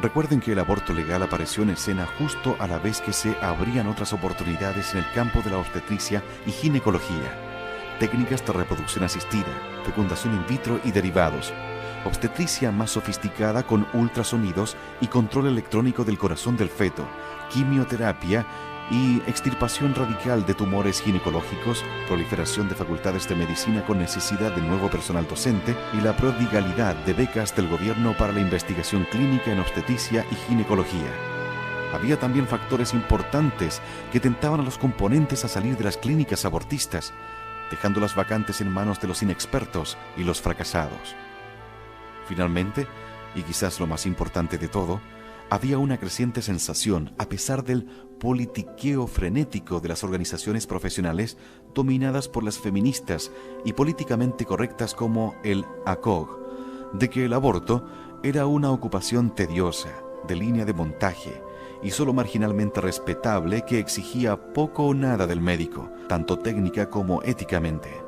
Recuerden que el aborto legal apareció en escena justo a la vez que se abrían otras oportunidades en el campo de la obstetricia y ginecología, técnicas de reproducción asistida, fecundación in vitro y derivados, obstetricia más sofisticada con ultrasonidos y control electrónico del corazón del feto, quimioterapia y extirpación radical de tumores ginecológicos, proliferación de facultades de medicina con necesidad de nuevo personal docente y la prodigalidad de becas del gobierno para la investigación clínica en obstetricia y ginecología. Había también factores importantes que tentaban a los componentes a salir de las clínicas abortistas, dejándolas vacantes en manos de los inexpertos y los fracasados. Finalmente, y quizás lo más importante de todo, había una creciente sensación, a pesar del politiqueo frenético de las organizaciones profesionales dominadas por las feministas y políticamente correctas como el ACOG, de que el aborto era una ocupación tediosa, de línea de montaje, y solo marginalmente respetable que exigía poco o nada del médico, tanto técnica como éticamente.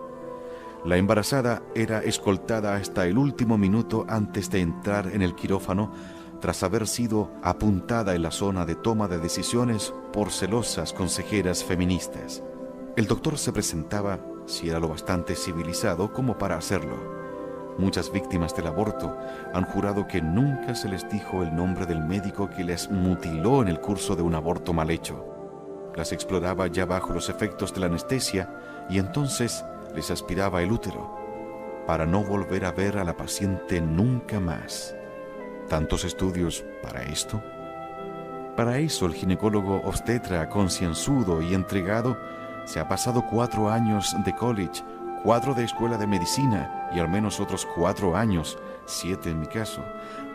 La embarazada era escoltada hasta el último minuto antes de entrar en el quirófano, tras haber sido apuntada en la zona de toma de decisiones por celosas consejeras feministas. El doctor se presentaba, si era lo bastante civilizado como para hacerlo. Muchas víctimas del aborto han jurado que nunca se les dijo el nombre del médico que les mutiló en el curso de un aborto mal hecho. Las exploraba ya bajo los efectos de la anestesia y entonces les aspiraba el útero, para no volver a ver a la paciente nunca más. ¿Tantos estudios para esto? Para eso el ginecólogo obstetra concienzudo y entregado se ha pasado 4 años de college, 4 de escuela de medicina y al menos otros 4 años, 7 en mi caso,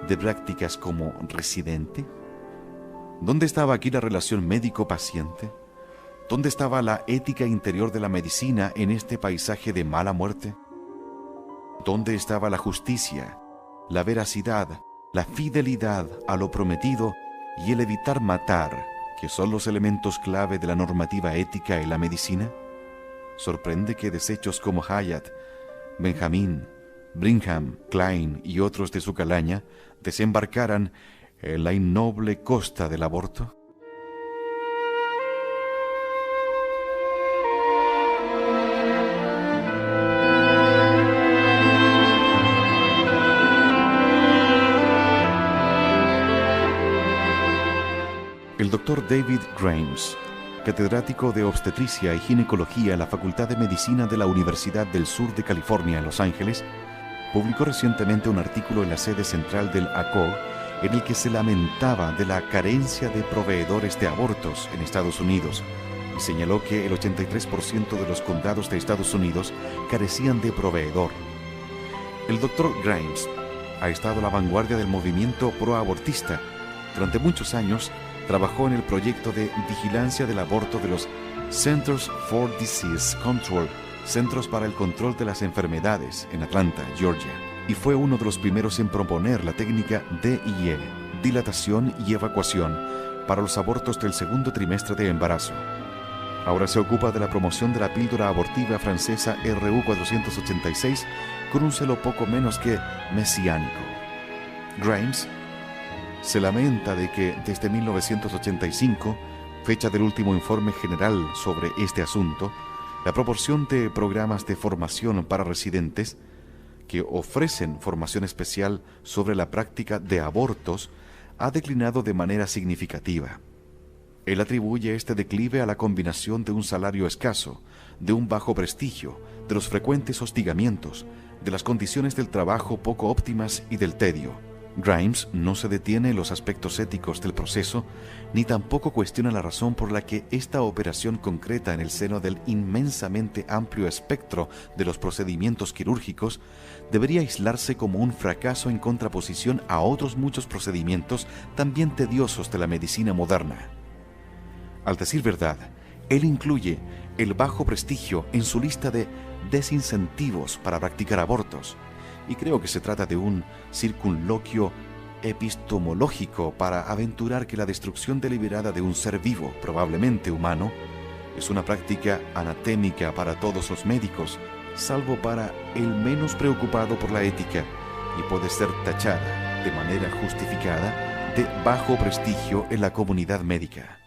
de prácticas como residente. ¿Dónde estaba aquí la relación médico-paciente? ¿Dónde estaba la ética interior de la medicina en este paisaje de mala muerte? ¿Dónde estaba la justicia, la veracidad, la fidelidad a lo prometido y el evitar matar, que son los elementos clave de la normativa ética en la medicina? Sorprende que desechos como Hyatt, Benjamin, Brigham, Klein y otros de su calaña desembarcaran en la innoble costa del aborto. El doctor David Grimes, catedrático de obstetricia y ginecología en la Facultad de Medicina de la Universidad del Sur de California en Los Ángeles, publicó recientemente un artículo en la sede central del ACOG en el que se lamentaba de la carencia de proveedores de abortos en Estados Unidos y señaló que el 83% de los condados de Estados Unidos carecían de proveedor. El doctor Grimes ha estado a la vanguardia del movimiento proabortista. Durante muchos años trabajó en el proyecto de vigilancia del aborto de los Centers for Disease Control, Centros para el Control de las Enfermedades, en Atlanta, Georgia, y fue uno de los primeros en proponer la técnica DIE, dilatación y evacuación, para los abortos del segundo trimestre de embarazo. Ahora se ocupa de la promoción de la píldora abortiva francesa RU 486 con un celo poco menos que mesiánico. Grimes se lamenta de que desde 1985, fecha del último informe general sobre este asunto, la proporción de programas de formación para residentes, que ofrecen formación especial sobre la práctica de abortos, ha declinado de manera significativa. Él atribuye este declive a la combinación de un salario escaso, de un bajo prestigio, de los frecuentes hostigamientos, de las condiciones del trabajo poco óptimas y del tedio. Grimes no se detiene en los aspectos éticos del proceso, ni tampoco cuestiona la razón por la que esta operación concreta en el seno del inmensamente amplio espectro de los procedimientos quirúrgicos debería aislarse como un fracaso en contraposición a otros muchos procedimientos también tediosos de la medicina moderna. Al decir verdad, él incluye el bajo prestigio en su lista de desincentivos para practicar abortos, y creo que se trata de un circunloquio epistemológico para aventurar que la destrucción deliberada de un ser vivo, probablemente humano, es una práctica anatémica para todos los médicos, salvo para el menos preocupado por la ética, y puede ser tachada, de manera justificada, de bajo prestigio en la comunidad médica.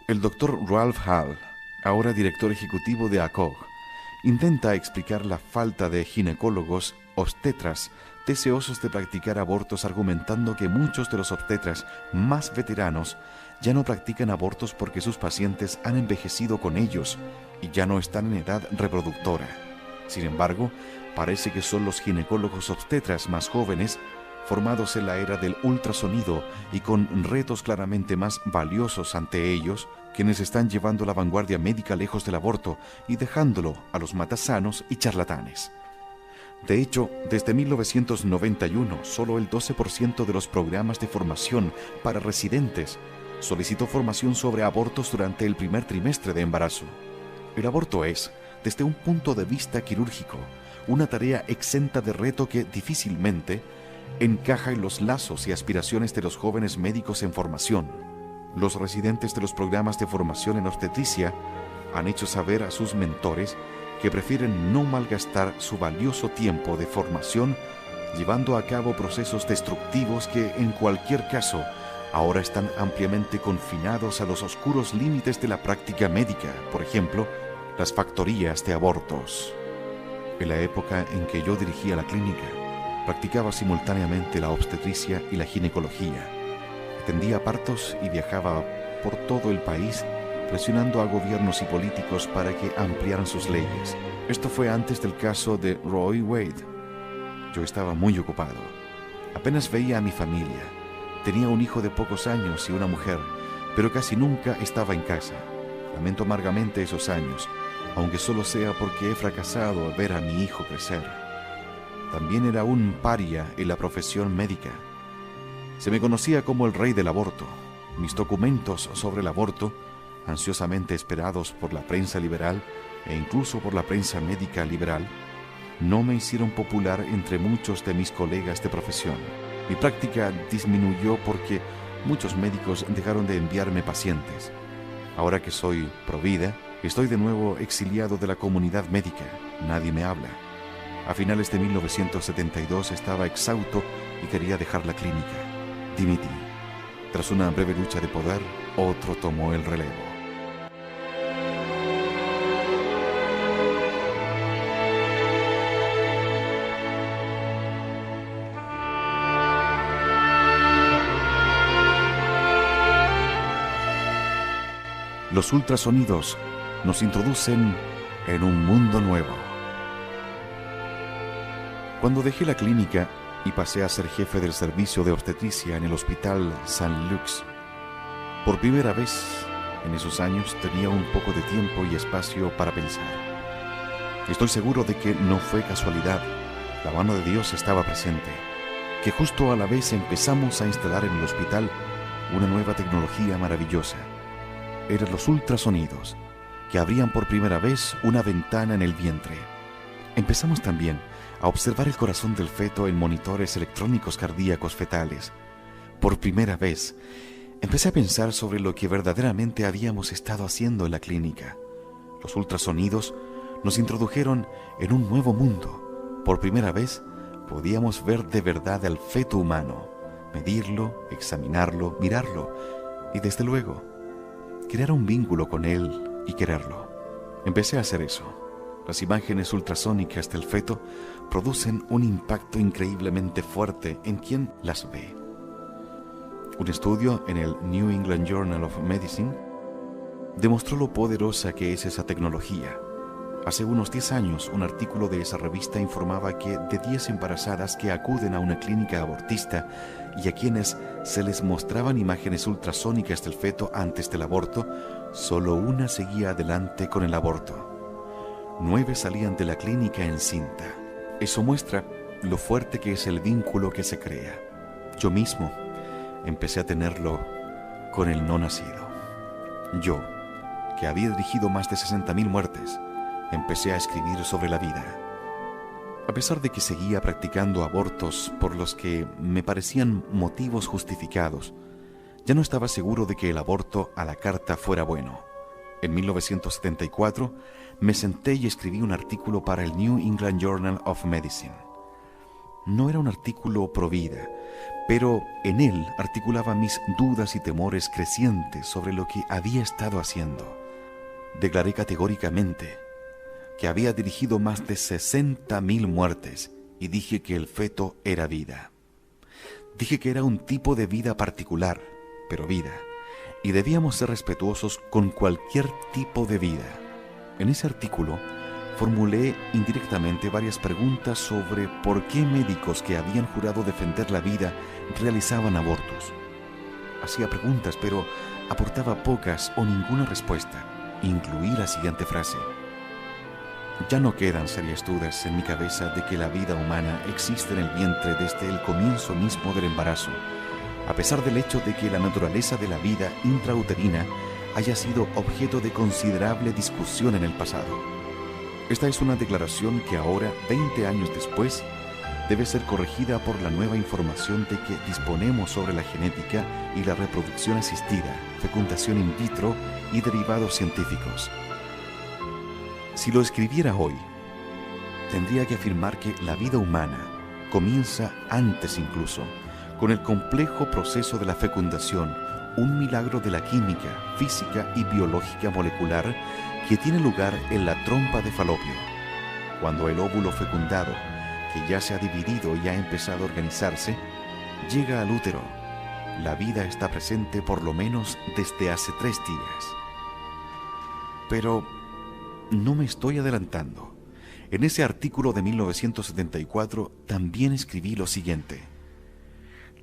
El doctor Ralph Hall, ahora director ejecutivo de ACOG, intenta explicar la falta de ginecólogos obstetras deseosos de practicar abortos, argumentando que muchos de los obstetras más veteranos ya no practican abortos porque sus pacientes han envejecido con ellos y ya no están en edad reproductora. Sin embargo, parece que son los ginecólogos obstetras más jóvenes, formados en la era del ultrasonido y con retos claramente más valiosos ante ellos, quienes están llevando la vanguardia médica lejos del aborto y dejándolo a los matasanos y charlatanes. De hecho, desde 1991, solo el 12% de los programas de formación para residentes solicitó formación sobre abortos durante el primer trimestre de embarazo. El aborto es, desde un punto de vista quirúrgico, una tarea exenta de reto que difícilmente encaja en los lazos y aspiraciones de los jóvenes médicos en formación. Los residentes de los programas de formación en obstetricia han hecho saber a sus mentores que prefieren no malgastar su valioso tiempo de formación llevando a cabo procesos destructivos que, en cualquier caso, ahora están ampliamente confinados a los oscuros límites de la práctica médica, por ejemplo, las factorías de abortos. En la época en que yo dirigía la clínica, practicaba simultáneamente la obstetricia y la ginecología. Atendía partos y viajaba por todo el país presionando a gobiernos y políticos para que ampliaran sus leyes. Esto fue antes del caso de Roe Wade. Yo estaba muy ocupado. Apenas veía a mi familia. Tenía un hijo de pocos años y una mujer, pero casi nunca estaba en casa. Lamento amargamente esos años, aunque solo sea porque he fracasado al ver a mi hijo crecer. También era un paria en la profesión médica. Se me conocía como el rey del aborto. Mis documentos sobre el aborto, ansiosamente esperados por la prensa liberal e incluso por la prensa médica liberal, no me hicieron popular entre muchos de mis colegas de profesión. Mi práctica disminuyó porque muchos médicos dejaron de enviarme pacientes. Ahora que soy provida, estoy de nuevo exiliado de la comunidad médica. Nadie me habla. A finales de 1972 estaba exhausto y quería dejar la clínica. Dimití. Tras una breve lucha de poder, otro tomó el relevo. Los ultrasonidos nos introducen en un mundo nuevo. Cuando dejé la clínica y pasé a ser jefe del servicio de obstetricia en el Hospital St. Luke's, por primera vez en esos años tenía un poco de tiempo y espacio para pensar. Estoy seguro de que no fue casualidad, la mano de Dios estaba presente, que justo a la vez empezamos a instalar en el hospital una nueva tecnología maravillosa. Eran los ultrasonidos, que abrían por primera vez una ventana en el vientre. Empezamos también a observar el corazón del feto en monitores electrónicos cardíacos fetales. Por primera vez, empecé a pensar sobre lo que verdaderamente habíamos estado haciendo en la clínica. Los ultrasonidos nos introdujeron en un nuevo mundo. Por primera vez, podíamos ver de verdad al feto humano, medirlo, examinarlo, mirarlo y, desde luego, crear un vínculo con él y quererlo. Empecé a hacer eso. Las imágenes ultrasónicas del feto producen un impacto increíblemente fuerte en quien las ve. Un estudio en el New England Journal of Medicine demostró lo poderosa que es esa tecnología. Hace unos 10 años, un artículo de esa revista informaba que de 10 embarazadas que acuden a una clínica abortista y a quienes se les mostraban imágenes ultrasónicas del feto antes del aborto, solo una seguía adelante con el aborto. 9 salían de la clínica encinta. Eso muestra lo fuerte que es el vínculo que se crea. Yo mismo empecé a tenerlo con el no nacido. Yo, que había dirigido más de 60.000 muertes, empecé a escribir sobre la vida. A pesar de que seguía practicando abortos por los que me parecían motivos justificados, ya no estaba seguro de que el aborto a la carta fuera bueno. En 1974 me senté y escribí un artículo para el New England Journal of Medicine. No era un artículo pro vida, pero en él articulaba mis dudas y temores crecientes sobre lo que había estado haciendo. Declaré categóricamente que había dirigido más de 60.000 muertes y dije que el feto era vida. Dije que era un tipo de vida particular, pero vida, y debíamos ser respetuosos con cualquier tipo de vida. En ese artículo formulé indirectamente varias preguntas sobre por qué médicos que habían jurado defender la vida realizaban abortos. Hacía preguntas, pero aportaba pocas o ninguna respuesta. Incluí la siguiente frase: ya no quedan serias dudas en mi cabeza de que la vida humana existe en el vientre desde el comienzo mismo del embarazo, a pesar del hecho de que la naturaleza de la vida intrauterina haya sido objeto de considerable discusión en el pasado. Esta es una declaración que ahora, 20 años después, debe ser corregida por la nueva información de que disponemos sobre la genética y la reproducción asistida, fecundación in vitro y derivados científicos. Si lo escribiera hoy, tendría que afirmar que la vida humana comienza antes incluso, con el complejo proceso de la fecundación, un milagro de la química, física y biológica molecular que tiene lugar en la trompa de Falopio. Cuando el óvulo fecundado, que ya se ha dividido y ha empezado a organizarse, llega al útero, la vida está presente por lo menos desde hace 3 días. Pero no me estoy adelantando. En ese artículo de 1974 también escribí lo siguiente: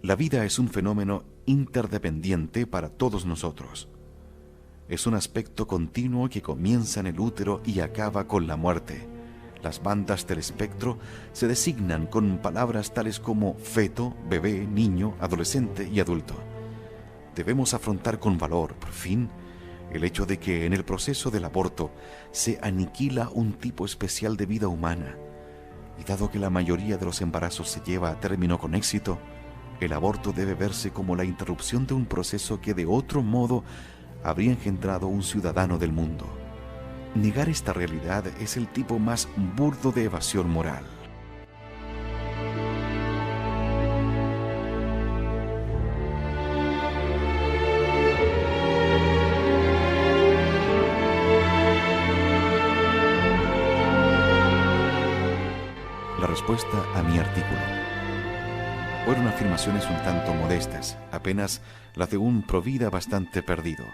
la vida es un fenómeno interdependiente para todos nosotros. Es un aspecto continuo que comienza en el útero y acaba con la muerte. Las bandas del espectro se designan con palabras tales como feto, bebé, niño, adolescente y adulto. Debemos afrontar con valor, por fin, el hecho de que en el proceso del aborto se aniquila un tipo especial de vida humana. Y dado que la mayoría de los embarazos se lleva a término con éxito, el aborto debe verse como la interrupción de un proceso que de otro modo habría engendrado un ciudadano del mundo. Negar esta realidad es el tipo más burdo de evasión moral. La respuesta a mi artículo fueron afirmaciones un tanto modestas, apenas las de un provida bastante perdido,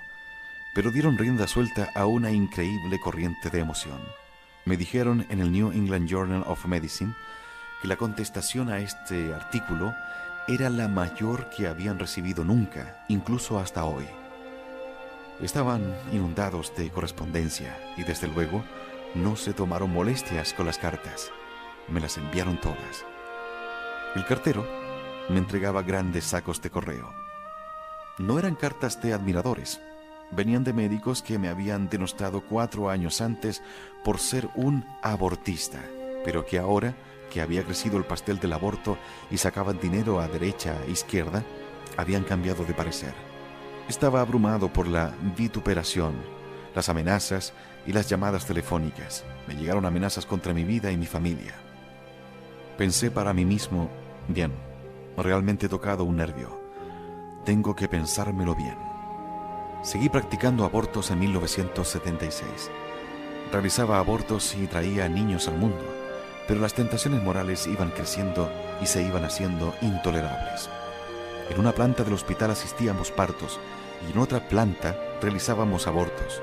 pero dieron rienda suelta a una increíble corriente de emoción. Me dijeron en el New England Journal of Medicine que la contestación a este artículo era la mayor que habían recibido nunca, incluso hasta hoy. Estaban inundados de correspondencia y desde luego no se tomaron molestias con las cartas. Me las enviaron todas. El cartero me entregaba grandes sacos de correo. No eran cartas de admiradores. Venían de médicos que me habían denostado 4 años antes por ser un abortista, pero que ahora, que había crecido el pastel del aborto y sacaban dinero a derecha e izquierda, habían cambiado de parecer. Estaba abrumado por la vituperación, las amenazas y las llamadas telefónicas. Me llegaron amenazas contra mi vida y mi familia. Pensé para mí mismo, bien, realmente he tocado un nervio. Tengo que pensármelo bien. Seguí practicando abortos en 1976. realizaba abortos y traía niños al mundo, pero las tentaciones morales iban creciendo y se iban haciendo intolerables. En una planta del hospital asistíamos partos y en otra planta realizábamos abortos.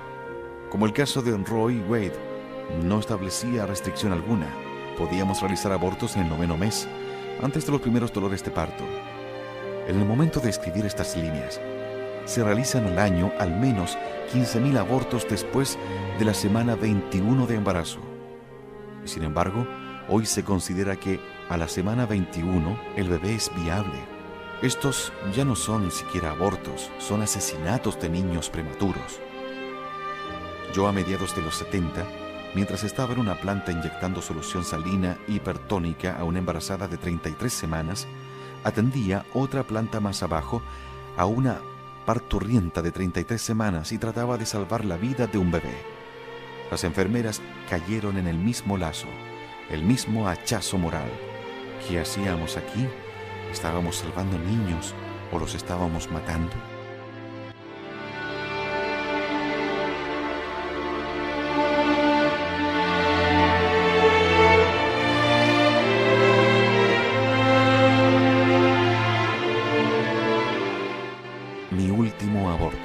Como el caso de Roe Wade, no establecía restricción alguna. Podíamos realizar abortos en el 9º mes, antes de los primeros dolores de parto. En el momento de escribir estas líneas, se realizan al año al menos 15.000 abortos después de la semana 21 de embarazo. Y sin embargo, hoy se considera que a la semana 21 el bebé es viable. Estos ya no son siquiera abortos, son asesinatos de niños prematuros. Yo a mediados de los 70, mientras estaba en una planta inyectando solución salina hipertónica a una embarazada de 33 semanas, atendía otra planta más abajo a una parturienta de 33 semanas y trataba de salvar la vida de un bebé. Las enfermeras cayeron en el mismo lazo, el mismo hachazo moral. ¿Qué hacíamos aquí? ¿Estábamos salvando niños o los estábamos matando? Mi último aborto.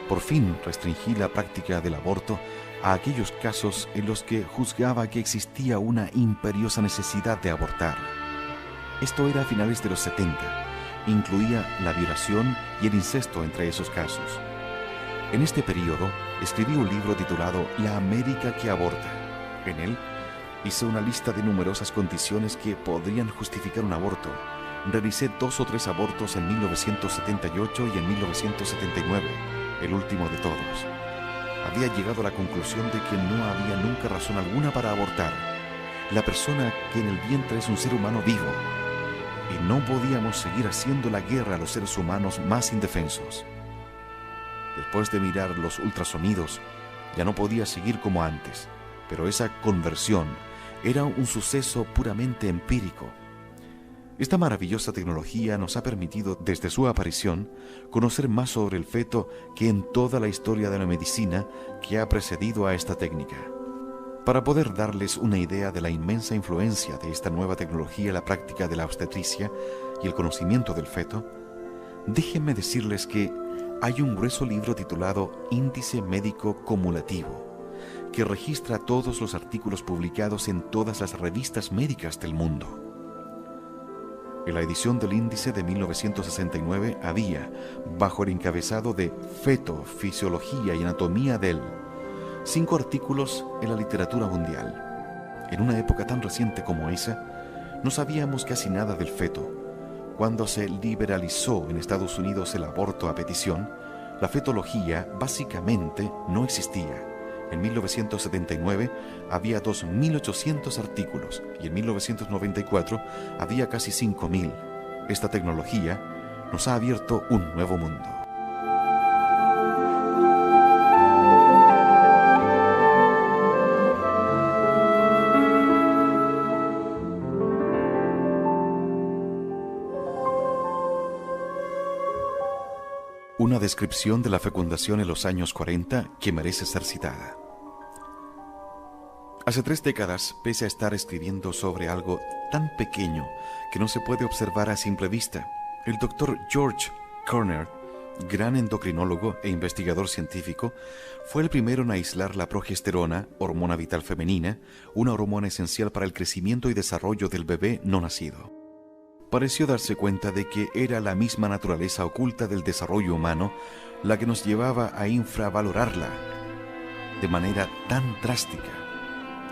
Por fin restringí la práctica del aborto a aquellos casos en los que juzgaba que existía una imperiosa necesidad de abortar. Esto era a finales de los 70. Incluía la violación y el incesto entre esos casos. En este periodo escribí un libro titulado La América que aborta. En él hice una lista de numerosas condiciones que podrían justificar un aborto. Realicé 2 o 3 abortos en 1978 y en 1979, el último de todos. Había llegado a la conclusión de que no había nunca razón alguna para abortar. La persona que en el vientre es un ser humano vivo. Y no podíamos seguir haciendo la guerra a los seres humanos más indefensos. Después de mirar los ultrasonidos, ya no podía seguir como antes, pero esa conversión era un suceso puramente empírico. Esta maravillosa tecnología nos ha permitido, desde su aparición, conocer más sobre el feto que en toda la historia de la medicina que ha precedido a esta técnica. Para poder darles una idea de la inmensa influencia de esta nueva tecnología en la práctica de la obstetricia y el conocimiento del feto, déjenme decirles que hay un grueso libro titulado Índice Médico Cumulativo, que registra todos los artículos publicados en todas las revistas médicas del mundo. En la edición del índice de 1969 había, bajo el encabezado de Feto, Fisiología y Anatomía del, 5 artículos en la literatura mundial. En una época tan reciente como esa, no sabíamos casi nada del feto. Cuando se liberalizó en Estados Unidos el aborto a petición, la fetología básicamente no existía. En 1979 había 2.800 artículos y en 1994 había casi 5.000. Esta tecnología nos ha abierto un nuevo mundo. Una descripción de la fecundación en los años 40 que merece ser citada. Hace 3 décadas, pese a estar escribiendo sobre algo tan pequeño que no se puede observar a simple vista, el doctor George Kerner, gran endocrinólogo e investigador científico, fue el primero en aislar la progesterona, hormona vital femenina, una hormona esencial para el crecimiento y desarrollo del bebé no nacido. Pareció darse cuenta de que era la misma naturaleza oculta del desarrollo humano la que nos llevaba a infravalorarla de manera tan drástica.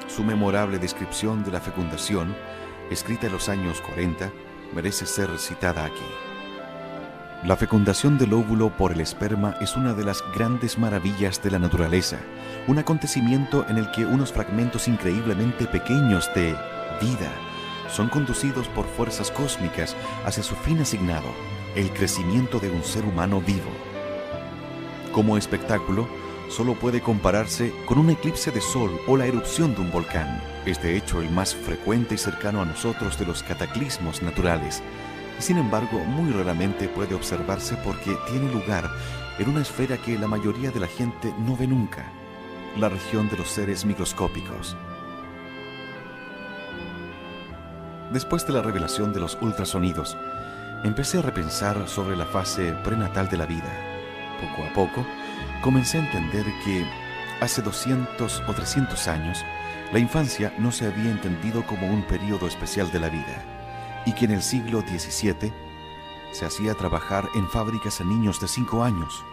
Su memorable descripción de la fecundación, escrita en los años 40, merece ser citada aquí. La fecundación del óvulo por el esperma es una de las grandes maravillas de la naturaleza, un acontecimiento en el que unos fragmentos increíblemente pequeños de vida son conducidos por fuerzas cósmicas hacia su fin asignado, el crecimiento de un ser humano vivo. Como espectáculo, solo puede compararse con un eclipse de sol o la erupción de un volcán. Es de hecho el más frecuente y cercano a nosotros de los cataclismos naturales. Y sin embargo, muy raramente puede observarse porque tiene lugar en una esfera que la mayoría de la gente no ve nunca. la región de los seres microscópicos. Después de la revelación de los ultrasonidos, empecé a repensar sobre la fase prenatal de la vida. Poco a poco, comencé a entender que hace 200 o 300 años, la infancia no se había entendido como un periodo especial de la vida, y que en el siglo XVII se hacía trabajar en fábricas a niños de 5 años.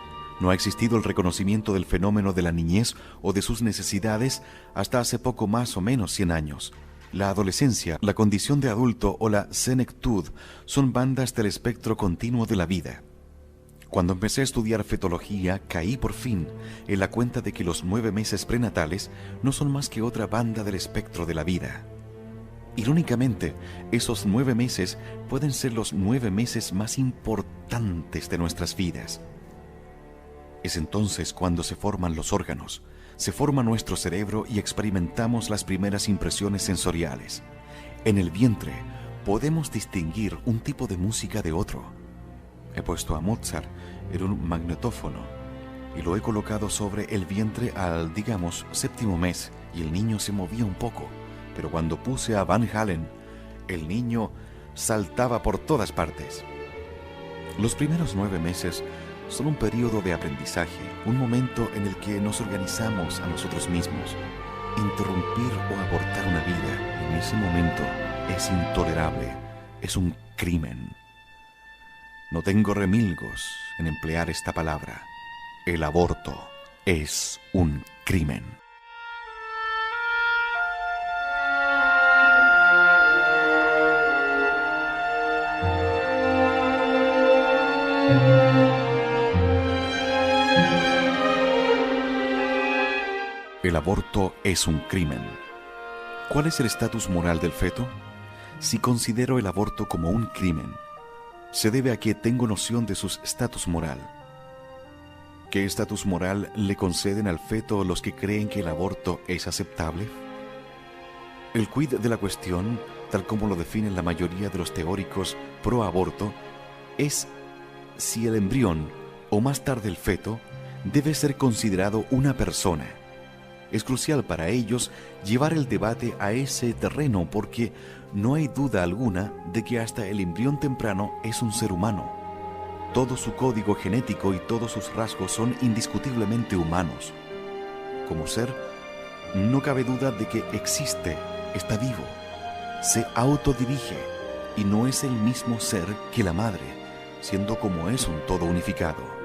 No ha existido el reconocimiento del fenómeno de la niñez o de sus necesidades hasta hace poco más o menos 100 años. La adolescencia, la condición de adulto o la senectud son bandas del espectro continuo de la vida. Cuando empecé a estudiar fetología, caí por fin en la cuenta de que los 9 meses prenatales no son más que otra banda del espectro de la vida. Irónicamente, esos 9 meses pueden ser los 9 meses más importantes de nuestras vidas. Es entonces cuando se forman los órganos, se forma nuestro cerebro y experimentamos las primeras impresiones sensoriales. En el vientre podemos distinguir un tipo de música de otro. He puesto a Mozart en un magnetófono y lo he colocado sobre el vientre al, digamos, 7º mes y el niño se movía un poco, pero cuando puse a Van Halen, el niño saltaba por todas partes. Los primeros 9 meses son un periodo de aprendizaje, un momento en el que nos organizamos a nosotros mismos. Interrumpir o abortar una vida en ese momento es intolerable, es un crimen. No tengo remilgos en emplear esta palabra. El aborto es un crimen. El aborto es un crimen. ¿Cuál es el estatus moral del feto? Si considero el aborto como un crimen, se debe a que tengo noción de su estatus moral. ¿Qué estatus moral le conceden al feto los que creen que el aborto es aceptable? El quid de la cuestión, tal como lo definen la mayoría de los teóricos pro aborto, es si el embrión, o más tarde el feto, debe ser considerado una persona. Es crucial para ellos llevar el debate a ese terreno porque no hay duda alguna de que hasta el embrión temprano es un ser humano. Todo su código genético y todos sus rasgos son indiscutiblemente humanos. Como ser, no cabe duda de que existe, está vivo, se autodirige y no es el mismo ser que la madre, siendo como es un todo unificado.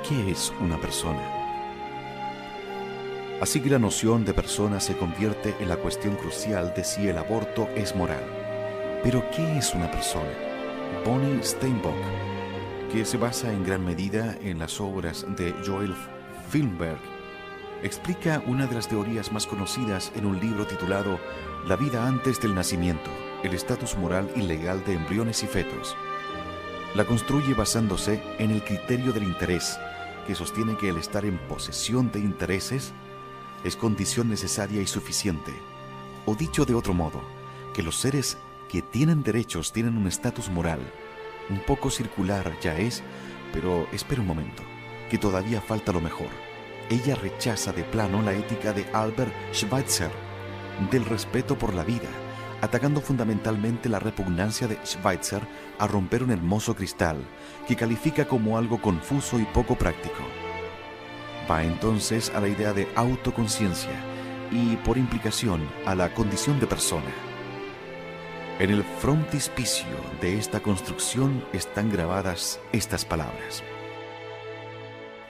¿Qué es una persona? Así que la noción de persona se convierte en la cuestión crucial de si el aborto es moral. Pero ¿qué es una persona? Bonnie Steinbock, que se basa en gran medida en las obras de Joel Filmberg, explica una de las teorías más conocidas en un libro titulado La vida antes del nacimiento, el estatus moral y legal de embriones y fetos. La construye basándose en el criterio del interés, que sostiene que el estar en posesión de intereses es condición necesaria y suficiente. O dicho de otro modo, que los seres que tienen derechos tienen un estatus moral. Un poco circular ya es, pero espera un momento, que todavía falta lo mejor. Ella rechaza de plano la ética de Albert Schweitzer, del respeto por la vida, atacando fundamentalmente la repugnancia de Schweitzer a romper un hermoso cristal, que califica como algo confuso y poco práctico. Va entonces a la idea de autoconciencia y, por implicación, a la condición de persona. En el frontispicio de esta construcción están grabadas estas palabras: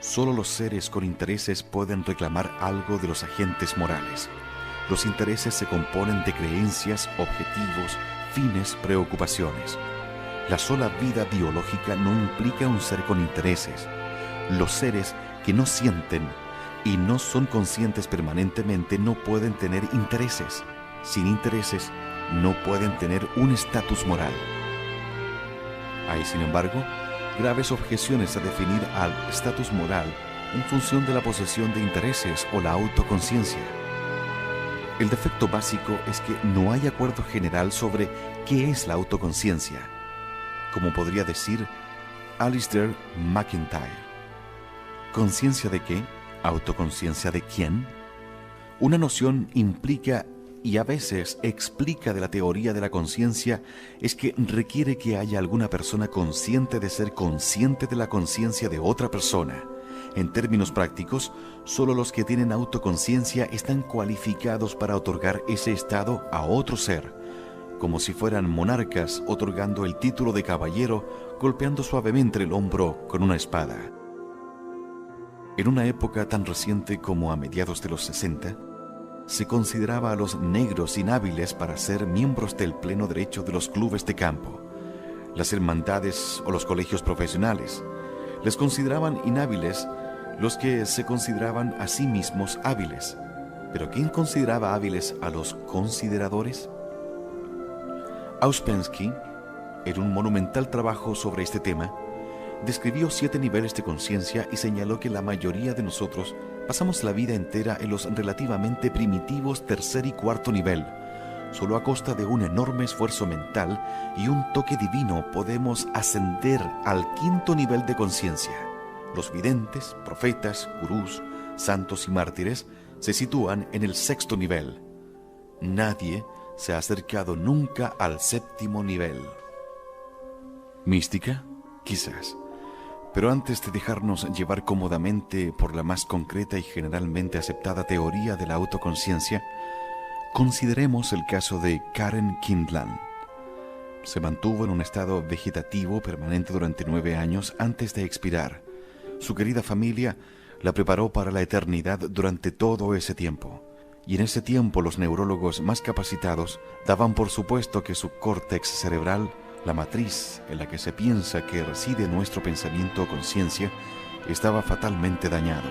solo los seres con intereses pueden reclamar algo de los agentes morales. Los intereses se componen de creencias, objetivos, fines, preocupaciones. La sola vida biológica no implica un ser con intereses. Los seres que no sienten y no son conscientes permanentemente no pueden tener intereses. Sin intereses, no pueden tener un estatus moral. Hay, sin embargo, graves objeciones a definir al estatus moral en función de la posesión de intereses o la autoconciencia. El defecto básico es que no hay acuerdo general sobre qué es la autoconciencia, como podría decir Alistair MacIntyre. ¿Conciencia de qué? ¿Autoconciencia de quién? Una noción implica y a veces explica de la teoría de la conciencia es que requiere que haya alguna persona consciente de ser consciente de la conciencia de otra persona. En términos prácticos, solo los que tienen autoconciencia están cualificados para otorgar ese estado a otro ser, como si fueran monarcas otorgando el título de caballero, golpeando suavemente el hombro con una espada. En una época tan reciente como a mediados de los 60, se consideraba a los negros inhábiles para ser miembros del pleno derecho de los clubes de campo, las hermandades o los colegios profesionales. Les consideraban inhábiles los que se consideraban a sí mismos hábiles. ¿Pero quién consideraba hábiles a los consideradores? Ouspensky, en un monumental trabajo sobre este tema, describió 7 niveles de conciencia y señaló que la mayoría de nosotros pasamos la vida entera en los relativamente primitivos tercer y cuarto nivel. Solo a costa de un enorme esfuerzo mental y un toque divino podemos ascender al 5º nivel de conciencia. Los videntes, profetas, gurús, santos y mártires se sitúan en el 6º nivel. Nadie se ha acercado nunca al 7º nivel. ¿Mística? Quizás. Pero antes de dejarnos llevar cómodamente por la más concreta y generalmente aceptada teoría de la autoconciencia, consideremos el caso de Karen Kindland. Se mantuvo en un estado vegetativo permanente durante 9 años antes de expirar. Su querida familia la preparó para la eternidad durante todo ese tiempo. Y en ese tiempo los neurólogos más capacitados daban por supuesto que su córtex cerebral, la matriz en la que se piensa que reside nuestro pensamiento o conciencia, estaba fatalmente dañado.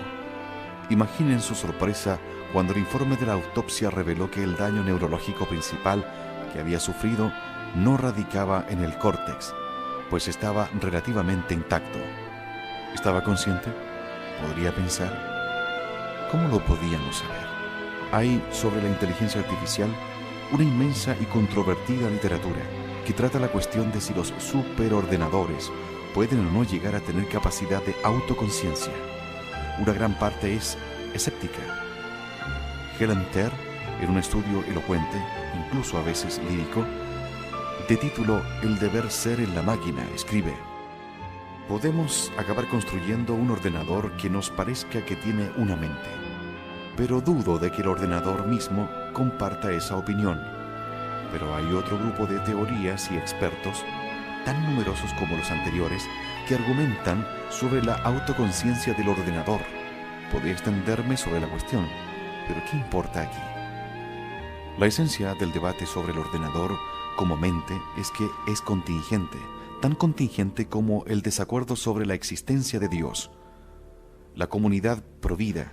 Imaginen su sorpresa cuando el informe de la autopsia reveló que el daño neurológico principal que había sufrido no radicaba en el córtex, pues estaba relativamente intacto. ¿Estaba consciente? ¿Podría pensar? ¿Cómo lo podíamos saber? Hay sobre la inteligencia artificial una inmensa y controvertida literatura que trata la cuestión de si los superordenadores pueden o no llegar a tener capacidad de autoconciencia. Una gran parte es escéptica. Helen Terr, en un estudio elocuente, incluso a veces lírico, de título El deber ser en la máquina, escribe: podemos acabar construyendo un ordenador que nos parezca que tiene una mente, pero dudo de que el ordenador mismo comparta esa opinión. Pero hay otro grupo de teorías y expertos, tan numerosos como los anteriores, que argumentan sobre la autoconciencia del ordenador. Podría extenderme sobre la cuestión, pero ¿qué importa aquí? La esencia del debate sobre el ordenador como mente es que es contingente, tan contingente como el desacuerdo sobre la existencia de Dios. La comunidad provida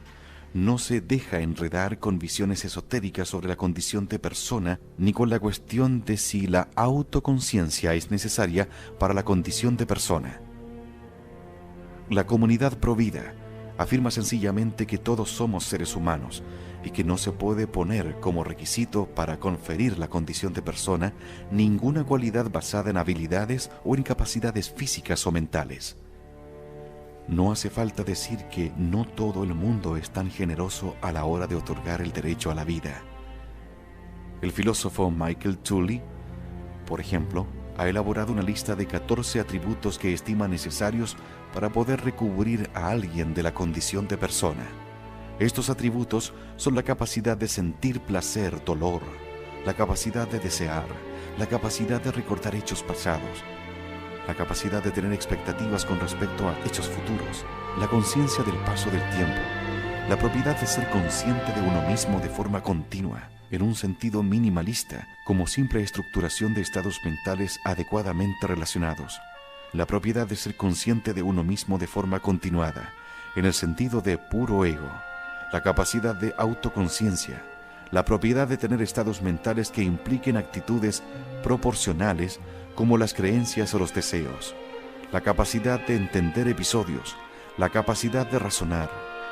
no se deja enredar con visiones esotéricas sobre la condición de persona ni con la cuestión de si la autoconciencia es necesaria para la condición de persona. La comunidad provida afirma sencillamente que todos somos seres humanos y que no se puede poner como requisito para conferir la condición de persona ninguna cualidad basada en habilidades o en capacidades físicas o mentales. No hace falta decir que no todo el mundo es tan generoso a la hora de otorgar el derecho a la vida. El filósofo Michael Tooley, por ejemplo, ha elaborado una lista de 14 atributos que estima necesarios para poder recubrir a alguien de la condición de persona. Estos atributos son la capacidad de sentir placer, dolor, la capacidad de desear, la capacidad de recordar hechos pasados, la capacidad de tener expectativas con respecto a hechos futuros, la conciencia del paso del tiempo, la propiedad de ser consciente de uno mismo de forma continua, en un sentido minimalista, como simple estructuración de estados mentales adecuadamente relacionados, la propiedad de ser consciente de uno mismo de forma continuada, en el sentido de puro ego, la capacidad de autoconciencia, la propiedad de tener estados mentales que impliquen actitudes proporcionales como las creencias o los deseos, la capacidad de entender episodios, la capacidad de razonar,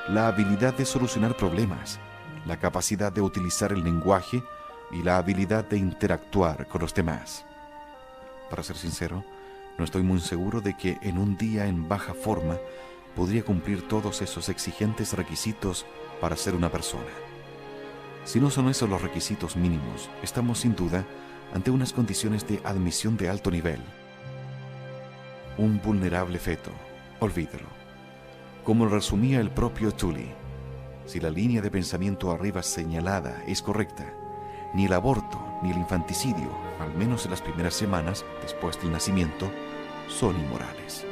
la habilidad de solucionar problemas, la capacidad de utilizar el lenguaje y la habilidad de interactuar con los demás. Para ser sincero, no estoy muy seguro de que en un día en baja forma podría cumplir todos esos exigentes requisitos para ser una persona. Si no son esos los requisitos mínimos, estamos sin duda ante unas condiciones de admisión de alto nivel. Un vulnerable feto, olvídalo. Como resumía el propio Tully, si la línea de pensamiento arriba señalada es correcta, ni el aborto ni el infanticidio, al menos en las primeras semanas después del nacimiento, son inmorales.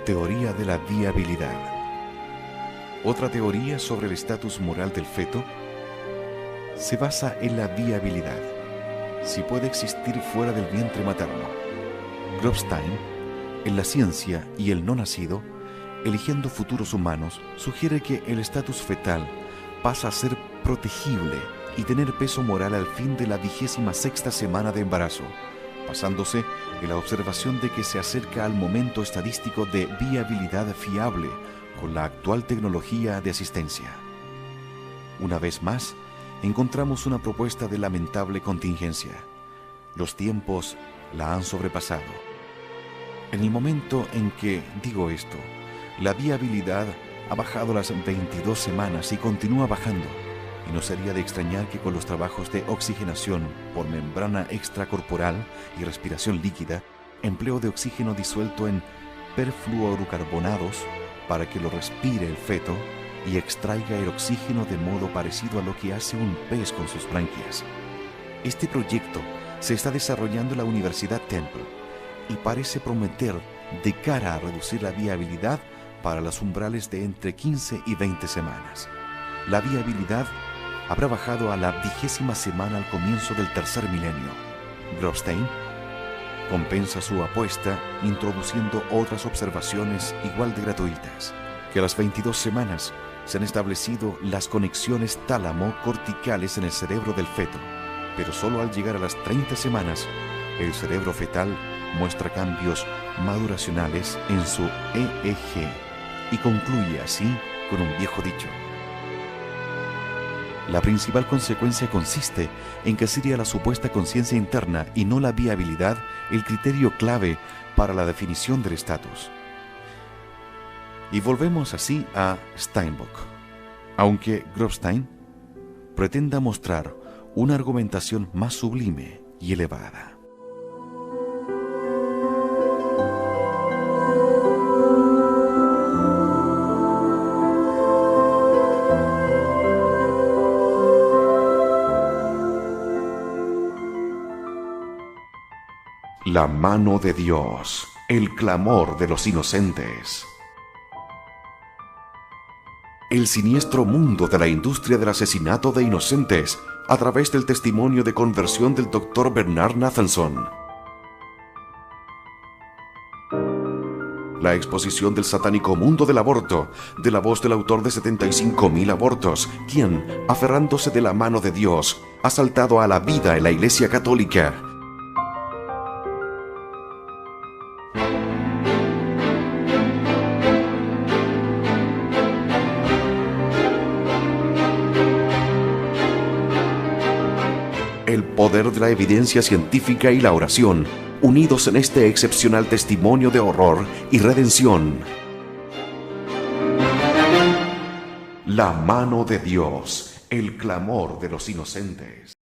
Teoría de la viabilidad. Otra teoría sobre el estatus moral del feto se basa en la viabilidad, si puede existir fuera del vientre materno. Grobstein, en La ciencia y el no nacido, eligiendo futuros humanos, sugiere que el estatus fetal pasa a ser protegible y tener peso moral al fin de la 26ª semana de embarazo, basándose en la observación de que se acerca al momento estadístico de viabilidad fiable con la actual tecnología de asistencia. Una vez más, encontramos una propuesta de lamentable contingencia. Los tiempos la han sobrepasado. En el momento en que digo esto, la viabilidad ha bajado las 22 semanas y continúa bajando, y no sería de extrañar que con los trabajos de oxigenación por membrana extracorporal y respiración líquida, empleo de oxígeno disuelto en perfluorocarbonados para que lo respire el feto y extraiga el oxígeno de modo parecido a lo que hace un pez con sus branquias. Este proyecto se está desarrollando en la Universidad Temple y parece prometer de cara a reducir la viabilidad para los umbrales de entre 15 y 20 semanas. La viabilidad habrá bajado a la 20ª semana al comienzo del tercer milenio. Grobstein compensa su apuesta introduciendo otras observaciones igual de gratuitas, que a las 22 semanas se han establecido las conexiones tálamo-corticales en el cerebro del feto, pero solo al llegar a las 30 semanas, el cerebro fetal muestra cambios maduracionales en su EEG y concluye así con un viejo dicho. La principal consecuencia consiste en que sería la supuesta conciencia interna y no la viabilidad el criterio clave para la definición del estatus. Y volvemos así a Steinbock, aunque Grobstein pretenda mostrar una argumentación más sublime y elevada. La mano de Dios, el clamor de los inocentes. El siniestro mundo de la industria del asesinato de inocentes a través del testimonio de conversión del Dr. Bernard Nathanson. La exposición del satánico mundo del aborto, de la voz del autor de 75.000 abortos, quien, aferrándose de la mano de Dios, ha saltado a la vida en la Iglesia Católica. El poder de la evidencia científica y la oración, unidos en este excepcional testimonio de horror y redención. La mano de Dios, el clamor de los inocentes.